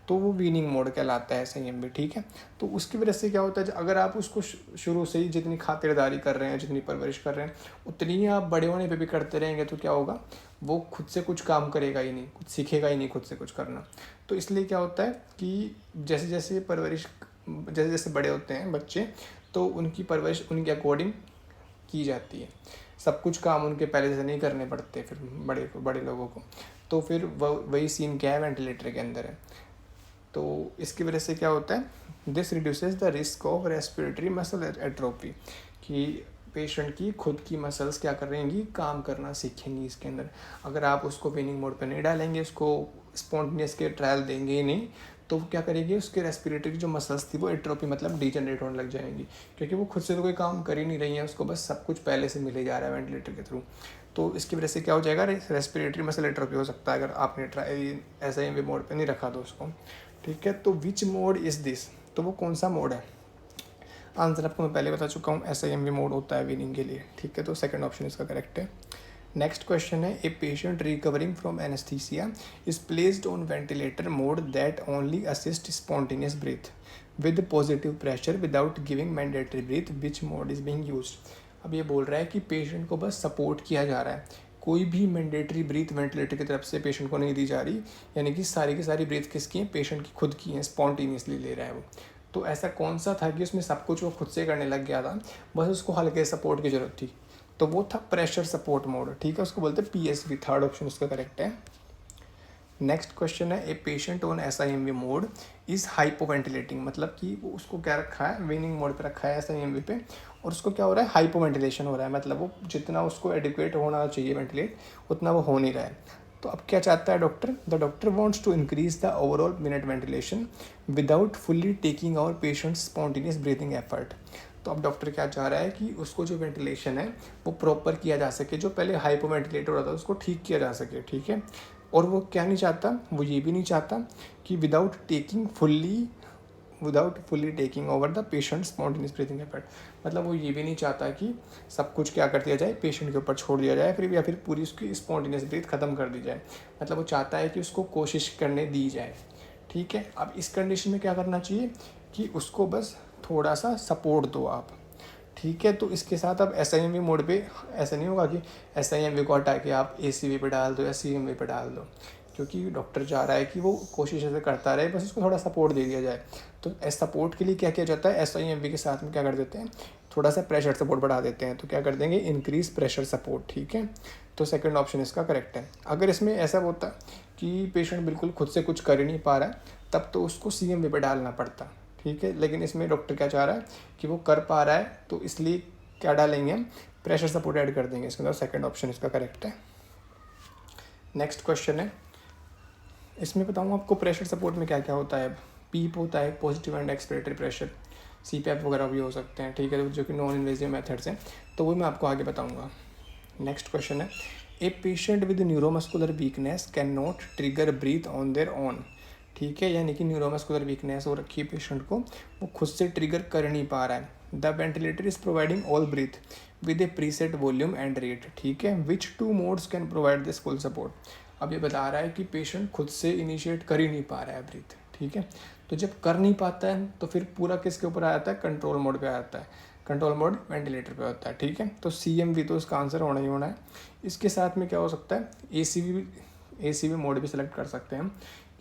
तो वो वीनिंग मोड कहलाता है SIMV, ठीक है। तो उसकी वजह से क्या होता है, अगर आप उसको शुरू से ही जितनी खातिरदारी कर रहे हैं, जितनी परवरिश कर रहे हैं, उतनी ही आप बड़े होने पे भी करते रहेंगे, तो क्या होगा, वो खुद से कुछ काम करेगा ही नहीं, कुछ सीखेगा ही नहीं खुद से कुछ करना। तो इसलिए क्या होता है कि जैसे जैसे परवरिश, जैसे जैसे बड़े होते हैं बच्चे, तो उनकी परवरिश उनके अकॉर्डिंग की जाती है। सब कुछ काम उनके पहले से नहीं करने पड़ते फिर बड़े लोगों को। तो फिर वही सीन क्या है वेंटिलेटर के अंदर है। तो इसकी वजह से क्या होता है, this reduces the risk of respiratory muscle atrophy, कि पेशेंट की खुद की मसल्स क्या कर रहेंगी, काम करना सीखेंगी इसके अंदर। अगर आप उसको वीनिंग मोड पे नहीं डालेंगे, उसको स्पॉन्टेनियस के ट्रायल देंगे ही नहीं, तो क्या करेगी, उसके रेस्पिरेटरी की जो मसल्स थी वो एट्रोफी मतलब डीजनरेट होने लग जाएंगी, क्योंकि वो खुद से तो कोई काम कर ही नहीं रही है, उसको बस सब कुछ पहले से मिले जा रहा है वेंटिलेटर के थ्रू। तो इसकी वजह से क्या हो जाएगा, रेस्पिरेटरी मसल एट्रोफी हो सकता है, अगर आपने SIMV मोड पे नहीं रखा तो उसको, ठीक है। तो विच मोड इज़ दिस, तो वो कौन सा मोड है, आंसर आपको मैं पहले बता चुका हूँ, SIMV मोड होता है वीनिंग के लिए, ठीक है। तो सेकंड ऑप्शन इसका करेक्ट है। नेक्स्ट क्वेश्चन है, a patient recovering from anaesthesia is placed on ventilator mode that only assist spontaneous breath with positive pressure without giving mandatory breath, which mode is being used. अब ये बोल रहा है कि patient को बस सपोर्ट किया जा रहा है, कोई भी मैंडेटरी ब्रीथ वेंटिलेटर की तरफ से पेशेंट को नहीं दी जा रही, यानी कि सारी की सारी ब्रीथ किसकी है, पेशेंट की खुद की है, स्पॉन्टेनियसली ले रहा है वो। तो ऐसा कौन सा था कि उसमें सब कुछ वो खुद से करने लग गया था, बस उसको हल्के सपोर्ट की जरूरत थी, तो वो था प्रेशर सपोर्ट मोड, ठीक है। उसको बोलते हैं PSV, थर्ड ऑप्शन उसका करेक्ट है। नेक्स्ट क्वेश्चन है, a patient on SIMV mode is hypoventilating, मतलब कि वो उसको क्या रखा है, वीनिंग मोड पे रखा है SIMV पे, और उसको क्या हो रहा है, हाइपोवेंटिलेशन हो रहा है, मतलब वो जितना उसको एडिक्वेट होना चाहिए वेंटिलेट, उतना वो हो नहीं रहा है। तो अब क्या चाहता है doctor, the doctor wants to increase the overall minute ventilation without fully taking our patient spontaneous breathing effort. तो अब डॉक्टर क्या चाह रहा है कि उसको जो वेंटिलेशन है वो प्रॉपर किया जा सके, जो पहले हाइपो वेंटिलेटर होता था उसको ठीक किया जा सके, ठीक है। और वो क्या नहीं चाहता, वो ये भी नहीं चाहता कि without fully taking over the patient spontaneous breathing effort, मतलब वो ये भी नहीं चाहता कि सब कुछ क्या कर दिया जाए, पेशेंट के ऊपर छोड़ दिया जाए, फिर या फिर पूरी उसकी स्पॉन्टेनियस ब्रीथ खत्म कर दी जाए, मतलब वो चाहता है कि उसको कोशिश करने दी जाए, ठीक है। अब इस कंडीशन में क्या करना चाहिए कि उसको बस थोड़ा सा सपोर्ट दो आप, ठीक है। तो इसके साथ अब SIMV मोड पे ऐसा नहीं होगा कि SIMV को हटा के आप ACV पे डाल दो या CMV पे डाल दो, क्योंकि डॉक्टर चाह रहा है कि वो कोशिश ऐसे करता रहे, बस उसको थोड़ा सपोर्ट दे दिया जाए। तो सपोर्ट के लिए क्या किया जाता है, SIMV के साथ में क्या कर देते हैं, थोड़ा सा प्रेशर सपोर्ट बढ़ा देते हैं, तो क्या कर देंगे, इंक्रीज प्रेशर सपोर्ट, ठीक है। तो सेकंड ऑप्शन इसका करेक्ट है। अगर इसमें ऐसा होता कि पेशेंट बिल्कुल खुद से कुछ कर ही नहीं पा रहा है, तब तो उसको CMV पे डालना पड़ता, ठीक है। लेकिन इसमें डॉक्टर क्या चाह रहा है कि वो कर पा रहा है, तो इसलिए क्या डालेंगे हम, प्रेशर सपोर्ट ऐड कर देंगे इसके अंदर, सेकंड ऑप्शन इसका करेक्ट है। नेक्स्ट क्वेश्चन है, इसमें बताऊँ आपको प्रेशर सपोर्ट में क्या क्या होता है। पीप होता है, positive and expiratory pressure, CPAP वगैरह भी हो सकते हैं, ठीक है, जो कि नॉन इन्वेजिव मेथड्स हैं, तो वो मैं आपको आगे बताऊँगा। नेक्स्ट क्वेश्चन है, a patient with neuromuscular weakness can not trigger breath on their own, ठीक है, यानी कि न्यूरोमस्कुलर वीकनेस हो रखी है पेशेंट को, वो खुद से ट्रिगर कर नहीं पा रहा है। The ventilator is providing all breath with a preset volume and rate, ठीक है, which 2 modes can provide this full support. अब ये बता रहा है कि पेशेंट खुद से इनिशिएट कर ही नहीं पा रहा है ब्रीथ, ठीक है। तो जब कर नहीं पाता है तो फिर पूरा किसके ऊपर आ जाता है, कंट्रोल मोड पे आ जाता है, कंट्रोल मोड वेंटिलेटर पे होता है, ठीक है। तो CMV तो इसका आंसर होना ही होना है। इसके साथ में क्या हो सकता है, ACV मोड भी सिलेक्ट कर सकते हैं हम,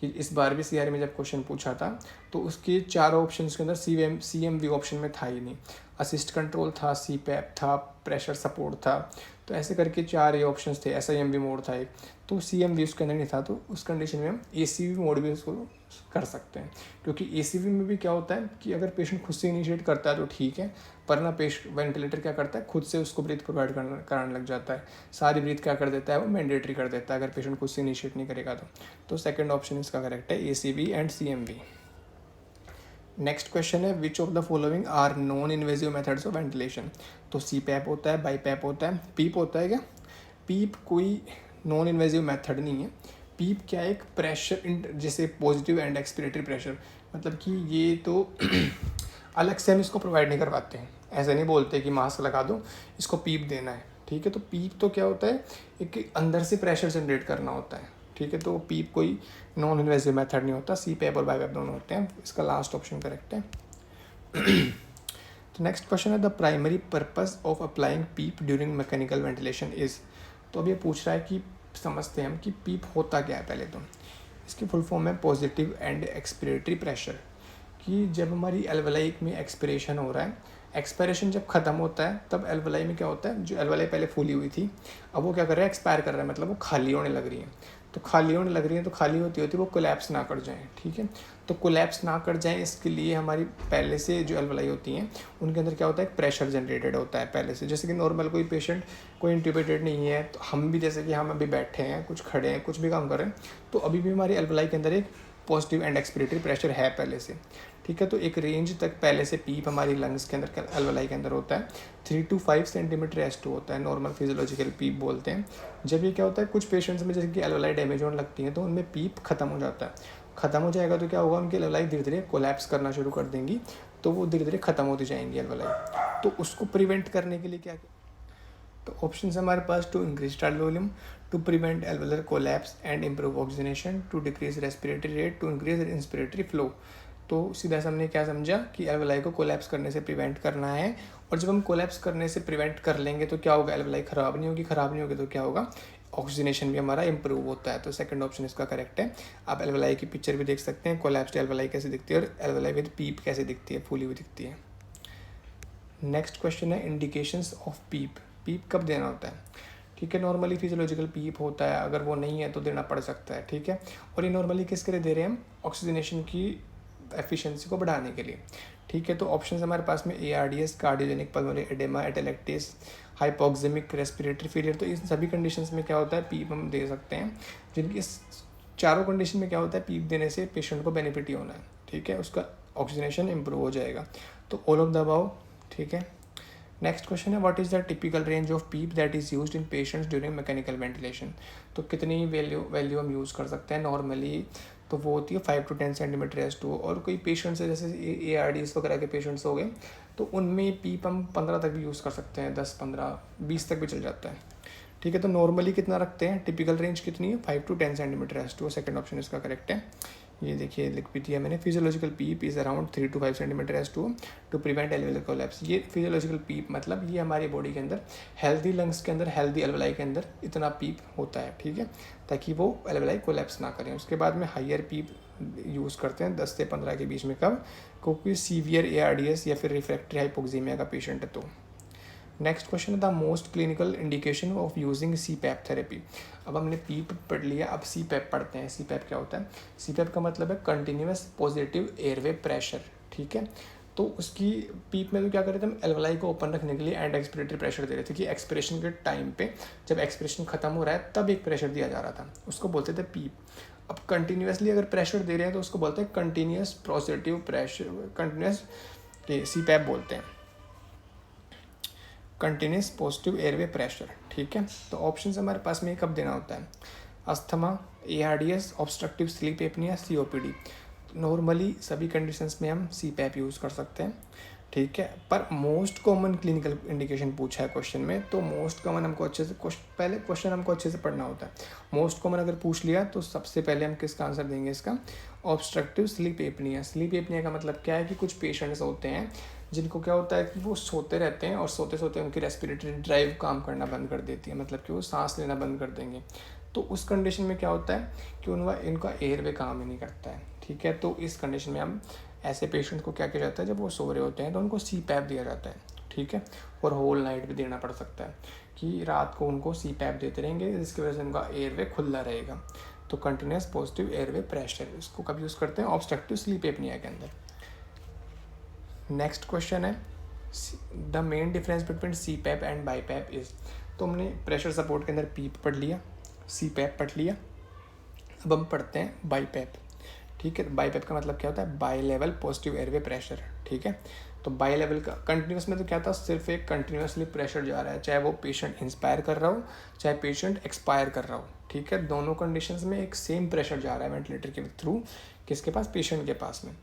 कि इस बार भी CRE में जब क्वेश्चन पूछा था तो उसके चारों ऑप्शंस के अंदर CMV ऑप्शन में था ही नहीं, असिस्ट कंट्रोल था, CPAP था, प्रेशर सपोर्ट था, तो ऐसे करके 4 ये ऑप्शंस थे। SIMV मोड था एक, तो CMV उसके अंदर नहीं था, तो उस कंडीशन में हम ACV मोड भी उसको कर सकते हैं। क्योंकि ACV में भी क्या होता है कि अगर पेशेंट खुद से इनिशिएट करता है तो ठीक है, पर ना वेंटिलेटर क्या करता है, खुद से उसको ब्रीथ प्रोवाइड कराने लग जाता है, सारी ब्रीथ क्या कर देता है, वो मैंडेटरी कर देता है अगर पेशेंट खुद से इनिशिएट नहीं करेगा तो सेकंड ऑप्शन इसका करेक्ट है, ACV and CMV। Next question है, which of the following are non invasive methods of ventilation. तो CPAP होता है, BiPAP होता है, PEEP होता है क्या? PEEP कोई नॉन इन्वेजिव मेथड नहीं है। PEEP क्या है, एक प्रेशर जैसे पॉजिटिव एंड एक्सपिरेटरी प्रेशर, मतलब कि ये तो अलग से हम इसको प्रोवाइड नहीं करवाते हैं, ऐसे नहीं बोलते कि मास्क लगा दो इसको PEEP देना है, ठीक है। तो PEEP तो क्या होता है, एक अंदर से प्रेशर जनरेट करना होता है, ठीक है। तो PEEP कोई नॉन इन्वेजिव मेथड नहीं होता, CPAP और BiPAP दोनों होते हैं। इसका लास्ट ऑप्शन करेक्ट है। तो नेक्स्ट क्वेश्चन है, the primary purpose of applying PEEP during mechanical ventilation is. तो अब ये पूछ रहा है कि समझते हैं हम कि PEEP होता क्या है। पहले तो इसकी फुल फॉर्म है पॉजिटिव एंड एक्सपिरेटरी प्रेशर, कि जब हमारी एल्वेलाई में एक्सपिरेशन हो रहा है, एक्सपायरेशन जब खत्म होता है तब एल्वेलाई में क्या होता है, जो एल्वेलाई पहले फूली हुई थी अब वो क्या कर रहा है, एक्सपायर कर रहा है, मतलब वो खाली होने लग रही है। तो खाली होने लग रही है, तो खाली होती होती वो कोलैप्स ना कर जाएँ, ठीक है। तो कोलैप्स ना कर जाएँ इसके लिए हमारी पहले से जो एल्वेलाई होती हैं उनके अंदर क्या होता है, एक प्रेशर जनरेटेड होता है पहले से। जैसे कि नॉर्मल कोई पेशेंट कोई इंट्यूबेटेड नहीं है, तो हम भी जैसे कि हम अभी बैठे हैं, कुछ खड़े हैं, कुछ भी काम कर रहे हैं, तो अभी भी हमारी एल्वेलाई के अंदर एक पॉजिटिव एंड एक्सपिरेटरी प्रेशर है पहले से, ठीक है। तो एक रेंज तक पहले से PEEP हमारी लंग्स के अंदर एल्वेलाई के अंदर होता है, 3 to 5 सेंटीमीटर S2 होता है, नॉर्मल फिजियोलॉजिकल PEEP बोलते हैं। जब ये क्या होता है, कुछ पेशेंट्स में जैसे कि एल्वेलाई डैमेज होने लगती है तो उनमें PEEP खत्म हो जाता है। खत्म हो जाएगा तो क्या होगा, उनकी एल्वेलाई धीरे धीरे कोलैप्स करना शुरू कर देंगी, तो वो धीरे धीरे खत्म होती जाएंगी एल्वेलाई। तो उसको प्रिवेंट करने के लिए क्या, तो ऑप्शन है हमारे पास, to increase tidal volume, to prevent alveolar collapse and improve oxygenation, to decrease respiratory rate, to increase inspiratory flow. तो सीधा से हमने क्या समझा कि एल्वेलाई को कोलैप्स करने से प्रिवेंट करना है, और जब हम कोलैप्स करने से प्रिवेंट कर लेंगे तो क्या होगा, एल्वेलाई ख़राब नहीं होगी, ख़राब नहीं होगी तो क्या होगा, ऑक्सीजनेशन भी हमारा इंप्रूव होता है। तो सेकंड ऑप्शन इसका करेक्ट है। आप एल्वेलाई की पिक्चर भी देख सकते हैं, कोलैप्स्ड एल्वेलाई कैसे दिखती है और एल्वेलाई विद PEEP कैसे दिखती है, फूली हुई दिखती है। नेक्स्ट क्वेश्चन है, इंडिकेशंस ऑफ PEEP। PEEP कब देना होता है, ठीक है। नॉर्मली फिजियोलॉजिकल PEEP होता है, अगर वो नहीं है तो देना पड़ सकता है, ठीक है। और ये नॉर्मली किसके लिए दे रहे हैं हम, ऑक्सीजनेशन की एफिशिएंसी को बढ़ाने के लिए, ठीक है। तो ऑप्शन हमारे पास में ARDS, cardiogenic pulmonary oedema, atelectasis, hypoxemic respiratory failure. तो इन सभी कंडीशंस में क्या होता है, PEEP हम दे सकते हैं, जिनकी चारों कंडीशन में क्या होता है, PEEP देने से पेशेंट को बेनिफिट ही होना है, ठीक है, उसका ऑक्सीजनेशन इंप्रूव हो जाएगा। तो ऑल ऑफ द अबव, ठीक है। नेक्स्ट क्वेश्चन है, what is the typical range of PEEP that is used in patients during mechanical ventilation. तो कितनी वैल्यू हम यूज़ कर सकते हैं नॉर्मली, तो वो होती है 5 to 10 सेंटीमीटर S2। और कोई पेशेंट्स है जैसे ARDS वगैरह के पेशेंट्स हो गए तो उनमें PEEP हम 15 तक भी यूज़ कर सकते हैं, 10, 15, 20 तक भी चल जाता है, ठीक है। तो नॉर्मली कितना रखते हैं, टिपिकल रेंज कितनी है, 5 to 10 centimetre S2। Second option इसका करेक्ट है। ये देखिए लिख भी दिया मैंने, physiological PEEP is around 3 to 5 centimetre S2 to prevent alveolar collapse. ये फिजियोलॉजिकल PEEP मतलब ये हमारी बॉडी के अंदर हेल्दी लंग्स के अंदर, हेल्दी एल्वेलाई के अंदर इतना PEEP होता है, ठीक है, ताकि वो एल्वेलाई कोलैप्स ना करें। उसके बाद में हायर PEEP यूज़ करते हैं 10 से 15 के बीच में, कब, क्योंकि सीवियर ARDS या फिर रिफ्रैक्टरी हाइपोक्सीमिया का पेशेंट है। तो नेक्स्ट क्वेश्चन है, the most clinical indication of using CPAP therapy. अब हमने PEEP पढ़ लिया, अब CPAP पढ़ते हैं। CPAP क्या होता है, CPAP का मतलब है कंटिन्यूस पॉजिटिव एयरवे प्रेशर, ठीक है। तो उसकी PEEP में तो क्या कर रहे थे हम, एल्वेलाई को ओपन रखने के लिए एंड एक्सपिरेटरी प्रेशर दे रहे थे, कि एक्सपिरेशन के टाइम पे जब एक्सपिरेशन खत्म हो रहा है तब एक प्रेशर दिया जा रहा था, उसको बोलते थे PEEP। अब कंटिन्यूसली अगर प्रेशर दे रहे हैं तो उसको बोलते हैं continuous positive pressure, continuous CPAP बोलते हैं, कंटिन्यूस पॉजिटिव एयरवे प्रेशर, ठीक है। तो ऑप्शन हमारे पास में कब देना होता है, asthma, ARDS, obstructive sleep apnoea, COPD। Normally सभी कंडीशंस में हम CPAP यूज़ कर सकते हैं, ठीक है। पर मोस्ट कॉमन क्लिनिकल इंडिकेशन पूछा है क्वेश्चन में, तो मोस्ट कॉमन हमको अच्छे से पहले क्वेश्चन हमको अच्छे से पढ़ना होता है। मोस्ट कॉमन अगर पूछ लिया तो सबसे पहले हम किसका आंसर देंगे, इसका obstructive sleep apnoea. Sleep apnoea का मतलब क्या है कि कुछ पेशेंट्स होते हैं जिनको क्या होता है कि वो सोते रहते हैं और सोते सोते उनकी रेस्पिरेटरी ड्राइव काम करना बंद कर देती है, मतलब कि वो सांस लेना बंद कर देंगे। तो उस कंडीशन में क्या होता है कि इनका एयरवे काम ही नहीं करता है, ठीक है। तो इस कंडीशन में हम ऐसे पेशेंट को क्या किया जाता है, जब वो सो रहे होते हैं तो उनको CPAP दिया जाता है, ठीक है, और होल नाइट भी देना पड़ सकता है कि रात को उनको CPAP देते रहेंगे, जिसकी वजह से उनका एयरवे खुला रहेगा। तो कंटिन्यूस पॉजिटिव एयरवे प्रेशर, इसको कब यूज़ करते हैं? ऑब्स्ट्रक्टिव स्लीप एपनिया के अंदर। नेक्स्ट क्वेश्चन है the main difference between CPAP and BiPAP is. तो हमने प्रेशर सपोर्ट के अंदर PEEP पढ़ लिया, CPAP पढ़ लिया, अब हम पढ़ते हैं BiPAP। ठीक है, BiPAP का मतलब क्या होता है? By level positive airway pressure. ठीक है, तो बाई लेवल का कंटिन्यूस में तो क्या था? सिर्फ एक कंटिन्यूसली प्रेशर जा रहा है, चाहे वो पेशेंट इंस्पायर कर रहा हो चाहे पेशेंट एक्सपायर कर रहा हो। ठीक है, दोनों कंडीशंस में एक सेम प्रेशर जा रहा है वेंटिलेटर के थ्रू, किसके पास? पेशेंट के पास में।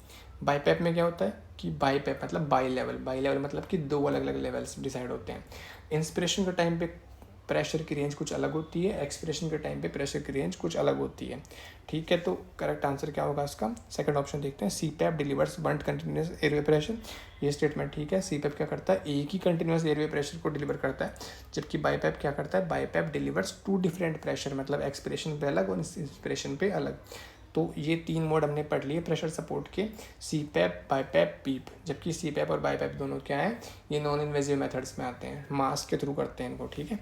BiPAP में क्या होता है कि BiPAP मतलब बाई लेवल मतलब कि दो अलग अलग लेवल्स डिसाइड होते हैं। इंस्पिरेशन के टाइम पे प्रेशर की रेंज कुछ अलग होती है, एक्सपिरेशन के टाइम पे प्रेशर की रेंज कुछ अलग होती है। ठीक है, तो करेक्ट आंसर क्या होगा इसका? सेकंड ऑप्शन देखते हैं, CPAP delivers one continuous airway pressure. ये स्टेटमेंट ठीक है। CPAP क्या करता है? एक ही कंटिन्यूस एयरवे प्रेशर को डिलीवर करता है, जबकि BiPAP क्या करता है? BiPAP delivers two different pressure, मतलब एक्सपिरेशन पे अलग और इंस्पिरेशन पे अलग। तो ये तीन मोड हमने पढ़ लिए प्रेशर सपोर्ट के, CPAP, BiPAP, PEEP। जबकि CPAP और BiPAP दोनों क्या है? ये नॉन इन्वेजिव मेथड्स में आते हैं, मास्क के थ्रू करते हैं इनको। ठीक है,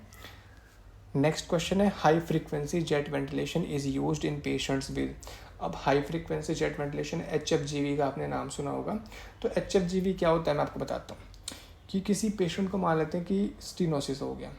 नेक्स्ट क्वेश्चन है high frequency jet ventilation is used in patients with. अब high frequency jet ventilation HFGV का आपने नाम सुना होगा। तो HFGV क्या होता है मैं आपको बताता हूँ कि किसी पेशेंट को मान लेते हैं कि स्टीनोसिस हो गया।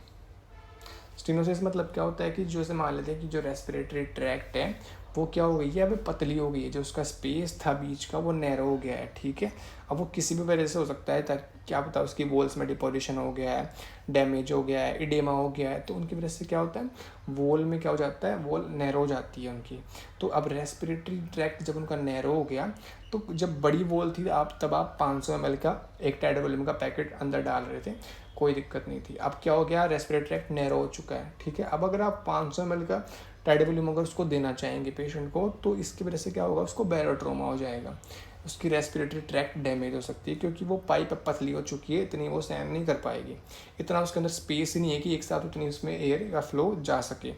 स्टीनोसिस मतलब क्या होता है कि जैसे मान लेते हैं कि जो रेस्पिरेटरी ट्रैक्ट है वो क्या हो गई है? अब पतली हो गई है, जो उसका स्पेस था बीच का वो नैरो हो गया है। ठीक है, अब वो किसी भी वजह से हो सकता है, क्या पता उसकी वॉल्स में डिपोजिशन हो गया है, डैमेज हो गया है, इडेमा हो गया है, तो उनकी वजह से क्या होता है? वॉल में क्या हो जाता है? वॉल नैरो हो जाती है उनकी। तो अब रेस्पिरेटरी ट्रैक्ट जब उनका नैरो हो गया, तो जब बड़ी वॉल थी तब आप 500 ml का एक टाइड वॉल्यूम का पैकेट अंदर डाल रहे थे, कोई दिक्कत नहीं थी। अब क्या हो गया? रेस्पिरेटरी ट्रैक्ट नैरो हो चुका है। ठीक है, अब अगर आप 500 ml का टाइड वॉल्यूम अगर उसको देना चाहेंगे पेशेंट को, तो इसकी वजह से क्या होगा? उसको बैरोट्रोमा हो जाएगा, उसकी रेस्पिरेटरी ट्रैक्ट डैमेज हो सकती है, क्योंकि वो पाइप पतली हो चुकी है, इतनी वो सहन नहीं कर पाएगी, इतना उसके अंदर स्पेस ही नहीं है कि एक साथ उतनी उसमें एयर का फ्लो जा सके।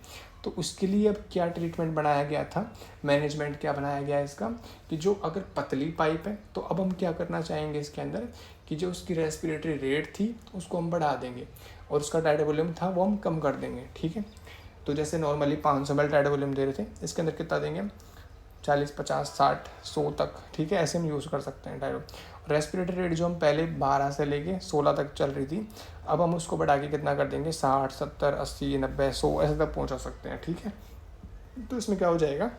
तो उसके लिए अब क्या ट्रीटमेंट बनाया गया था, मैनेजमेंट क्या बनाया गया है इसका, कि जो अगर पतली पाइप है तो अब हम क्या करना चाहेंगे इसके अंदर कि जो उसकी रेस्पिरेटरी रेट थी उसको हम बढ़ा देंगे और उसका टाइड वॉल्यूम था वो हम कम कर देंगे। ठीक है, तो जैसे नॉर्मली 500 ml टाइड वॉल्यूम दे रहे थे, इसके अंदर कितना देंगे? 40, 50, 60, 100 तक। ठीक है, ऐसे हम यूज़ कर सकते हैं टाइड। रेस्पिरेटरी रेट जो हम पहले 12 से लेके 16 तक चल रही थी, अब हम उसको बढ़ा के कितना कर देंगे? 60, 70, 80, 90, 100 ऐसे तक पहुंचा सकते हैं। ठीक है, तो इसमें क्या हो जाएगा?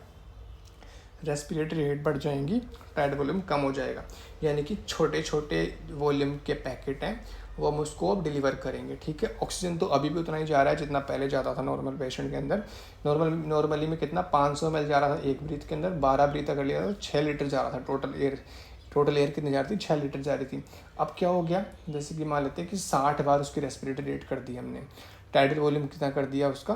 रेस्पिरेटरी रेट बढ़ जाएंगी, टाइड वॉल्यूम कम हो जाएगा, यानी कि छोटे छोटे वॉल्यूम के पैकेट हैं वो हम उसको अब डिलीवर करेंगे। ठीक है, ऑक्सीजन तो अभी भी उतना ही जा रहा है जितना पहले जाता था नॉर्मल पेशेंट के अंदर। नॉर्मली में कितना? 500 ml जा रहा था एक ब्रीथ के अंदर, 12 ब्रीथ अगर लिया तो 6 लीटर जा रहा था टोटल एयर कितनी जा रही थी? 6 लीटर जा रही थी। अब क्या हो गया? जैसे कि मान लेते हैं कि 60 बार उसकी रेस्पिरेटरी रेट कर दी हमने, टाइडल वॉल्यूम कितना कर दिया उसका?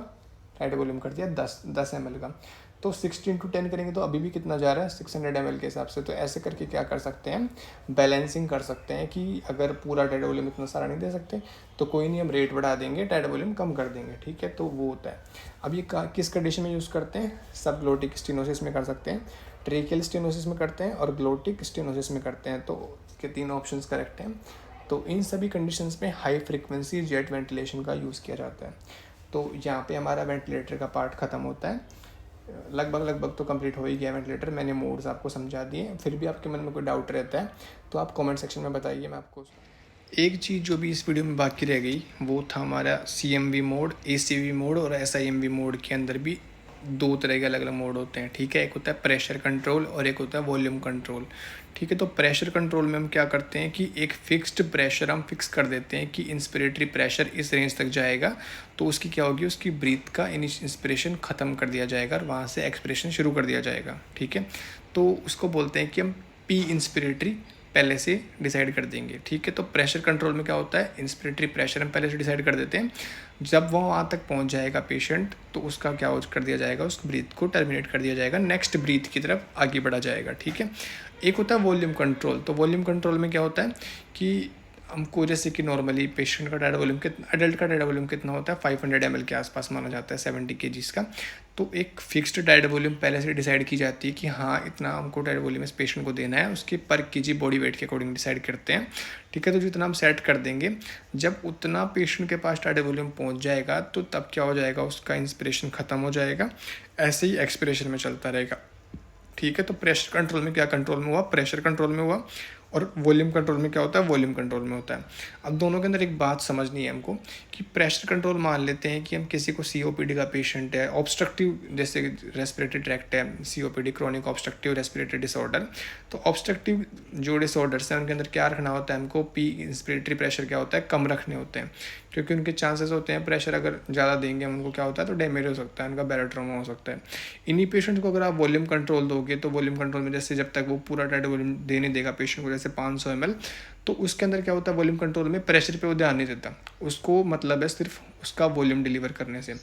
टाइडल वॉल्यूम कर दिया 10 ml का, तो 16 to 10 करेंगे तो अभी भी कितना जा रहा है? 600 ml के हिसाब से। तो ऐसे करके क्या कर सकते हैं? बैलेंसिंग कर सकते हैं कि अगर पूरा टाइड वॉल्यूम इतना सारा नहीं दे सकते तो कोई नहीं, हम रेट बढ़ा देंगे, टाइड वॉल्यूम कम कर देंगे। ठीक है, तो वो होता है। अब ये किस कंडीशन में यूज़ करते हैं? सब ग्लोटिक स्टेनोसिस में कर सकते हैं, ट्रेकियल स्टेनोसिस में करते हैं और ग्लोटिक स्टेनोसिस में करते हैं। तो इसके 3 ऑप्शंस करेक्ट हैं। तो इन सभी कंडीशंस में हाई फ्रिक्वेंसी जेट वेंटिलेशन का यूज़ किया जाता है। तो यहाँ पे हमारा वेंटिलेटर का पार्ट ख़त्म होता है। लगभग तो कंप्लीट हो ही गया वेंटिलेटर, मैंने मोड्स आपको समझा दिए। फिर भी आपके मन में कोई डाउट रहता है तो आप कमेंट सेक्शन में बताइए, मैं आपको। एक चीज़ जो भी इस वीडियो में बाकी रह गई वो था हमारा CMV मोड, ACV मोड और SIMV मोड के अंदर भी 2 तरह के अलग अलग मोड होते हैं। ठीक है, एक होता है प्रेशर कंट्रोल और एक होता है वॉल्यूम कंट्रोल। ठीक है, तो प्रेशर कंट्रोल में हम क्या करते हैं कि एक फिक्स्ड प्रेशर हम फिक्स कर देते हैं कि इंस्पिरेटरी प्रेशर इस रेंज तक जाएगा, तो उसकी क्या होगी? उसकी ब्रीथ का इंस्पिरेशन ख़त्म कर दिया जाएगा और वहाँ से एक्सपिरेशन शुरू कर दिया जाएगा। ठीक है, तो उसको बोलते हैं कि हम पी इंस्पिरेटरी पहले से डिसाइड कर देंगे। ठीक है, तो प्रेशर कंट्रोल में क्या होता है? इंस्पिरेटरी प्रेशर हम पहले से डिसाइड कर देते हैं, जब वो वहाँ तक पहुँच जाएगा पेशेंट तो उसका क्या कर दिया जाएगा? उस ब्रीथ को टर्मिनेट कर दिया जाएगा, नेक्स्ट ब्रीथ की तरफ आगे बढ़ा जाएगा। ठीक है, एक होता है वॉल्यूम कंट्रोल। तो वॉल्यूम कंट्रोल में क्या होता है कि हमको जैसे कि नॉर्मली पेशेंट का टायर्ड वॉल्यूम कितना, एडल्ट का टायर्ड वॉल्यूम कितना होता है 500 ml के आसपास माना जाता है 70 kg का। तो एक फिक्स्ड टायर्ड वॉल्यूम पहले से डिसाइड की जाती है कि हाँ इतना हमको टायर्ड वॉल्यूम इस पेशेंट को देना है, उसके पर केजी बॉडी वेट के अकॉर्डिंग डिसाइड करते हैं। ठीक है, तो जितना हम सेट कर देंगे, जब उतना पेशेंट के पास टायर्ड वॉल्यूम पहुँच जाएगा तो तब क्या हो जाएगा, उसका इंस्पिरेशन ख़त्म हो जाएगा, ऐसे ही एक्सपिरेशन में चलता रहेगा। ठीक है, तो प्रेशर कंट्रोल में क्या कंट्रोल में हुआ, प्रेशर कंट्रोल में हुआ, और वॉल्यूम कंट्रोल में क्या होता है, वॉल्यूम कंट्रोल में होता है। अब दोनों के अंदर एक बात समझनी है हमको कि प्रेशर कंट्रोल मान लेते हैं कि हम किसी को COPD का पेशेंट है, ऑब्स्ट्रक्टिव जैसे रेस्पिरेटरी ट्रैक्ट है, COPD chronic obstructive respiratory disorder. तो ऑब्स्ट्रक्टिव जो डिसऑर्डर्स हैं उनके अंदर क्या रखना होता है हमको, इंस्पिरेटरी प्रेशर क्या होता है, कम रखने होते हैं, क्योंकि उनके चांसेस होते हैं प्रेशर अगर ज़्यादा देंगे हम उनको क्या होता है, तो डैमेज हो सकता है, उनका बैरोट्रोमा हो सकता है। इन्हीं पेशेंट को अगर आप वॉल्यूम कंट्रोल दोगे तो वॉल्यूम कंट्रोल में जैसे जब तक वो पूरा टाइट वॉल्यूम देने देगा पेशेंट को, जैसे 500 ml, तो उसके अंदर क्या होता है, वॉल्यूम कंट्रोल में प्रेशर पे वो ध्यान नहीं देता, उसको मतलब है सिर्फ उसका वॉल्यूम डिलीवर करने से।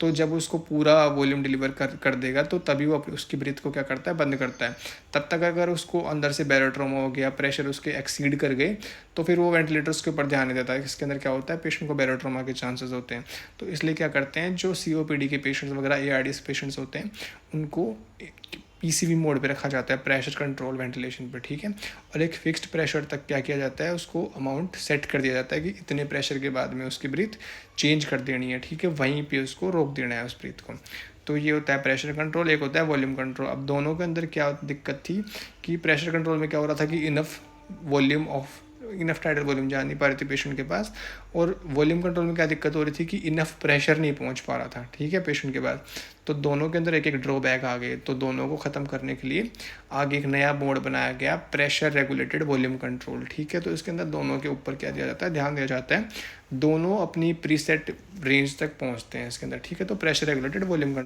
तो जब उसको पूरा वॉल्यूम डिलीवर कर देगा तो तभी वो उसकी ब्रीथ को क्या करता है, बंद करता है। तब तक अगर उसको अंदर से बैरोट्रोमा हो गया, प्रेशर उसके एक्सीड कर गए, तो फिर वो वेंटिलेटर्स के ऊपर ध्यान नहीं देता है। इसके अंदर क्या होता है, पेशेंट को बैरोट्रोमा के चांसेस होते हैं। तो इसलिए क्या करते हैं, जो COPD के पेशेंट्स वगैरह ARDS पेशेंट्स होते हैं उनको PCV मोड पे रखा जाता है, प्रेशर कंट्रोल वेंटिलेशन पे। ठीक है, और एक फिक्स्ड प्रेशर तक क्या किया जाता है, उसको अमाउंट सेट कर दिया जाता है कि इतने प्रेशर के बाद में उसकी ब्रीथ चेंज कर देनी है। ठीक है, वहीं पे उसको रोक देना है उस ब्रीथ को। तो ये होता है प्रेशर कंट्रोल, एक होता है वॉल्यूम कंट्रोल। अब दोनों के अंदर क्या दिक्कत थी कि प्रेशर कंट्रोल में क्या हो रहा था कि इनफ टाइडल वॉल्यूम जा नहीं पा रही थी पेशेंट के पास, और वॉल्यूम कंट्रोल में क्या दिक्कत हो रही थी कि इनफ प्रेशर नहीं पहुंच पा रहा था। ठीक है, पेशेंट के पास। तो दोनों के अंदर एक एक ड्रॉबैक आ गए। तो दोनों को ख़त्म करने के लिए आगे एक नया मोड बनाया गया, प्रेशर रेगुलेटेड वॉल्यूम कंट्रोल। ठीक है, तो इसके अंदर दोनों के ऊपर क्या दिया जाता है, ध्यान दिया जाता है, दोनों अपनी प्रीसेट रेंज तक पहुँचते हैं इसके अंदर। ठीक है, तो प्रेशर रेगुलेटेड वॉल्यूम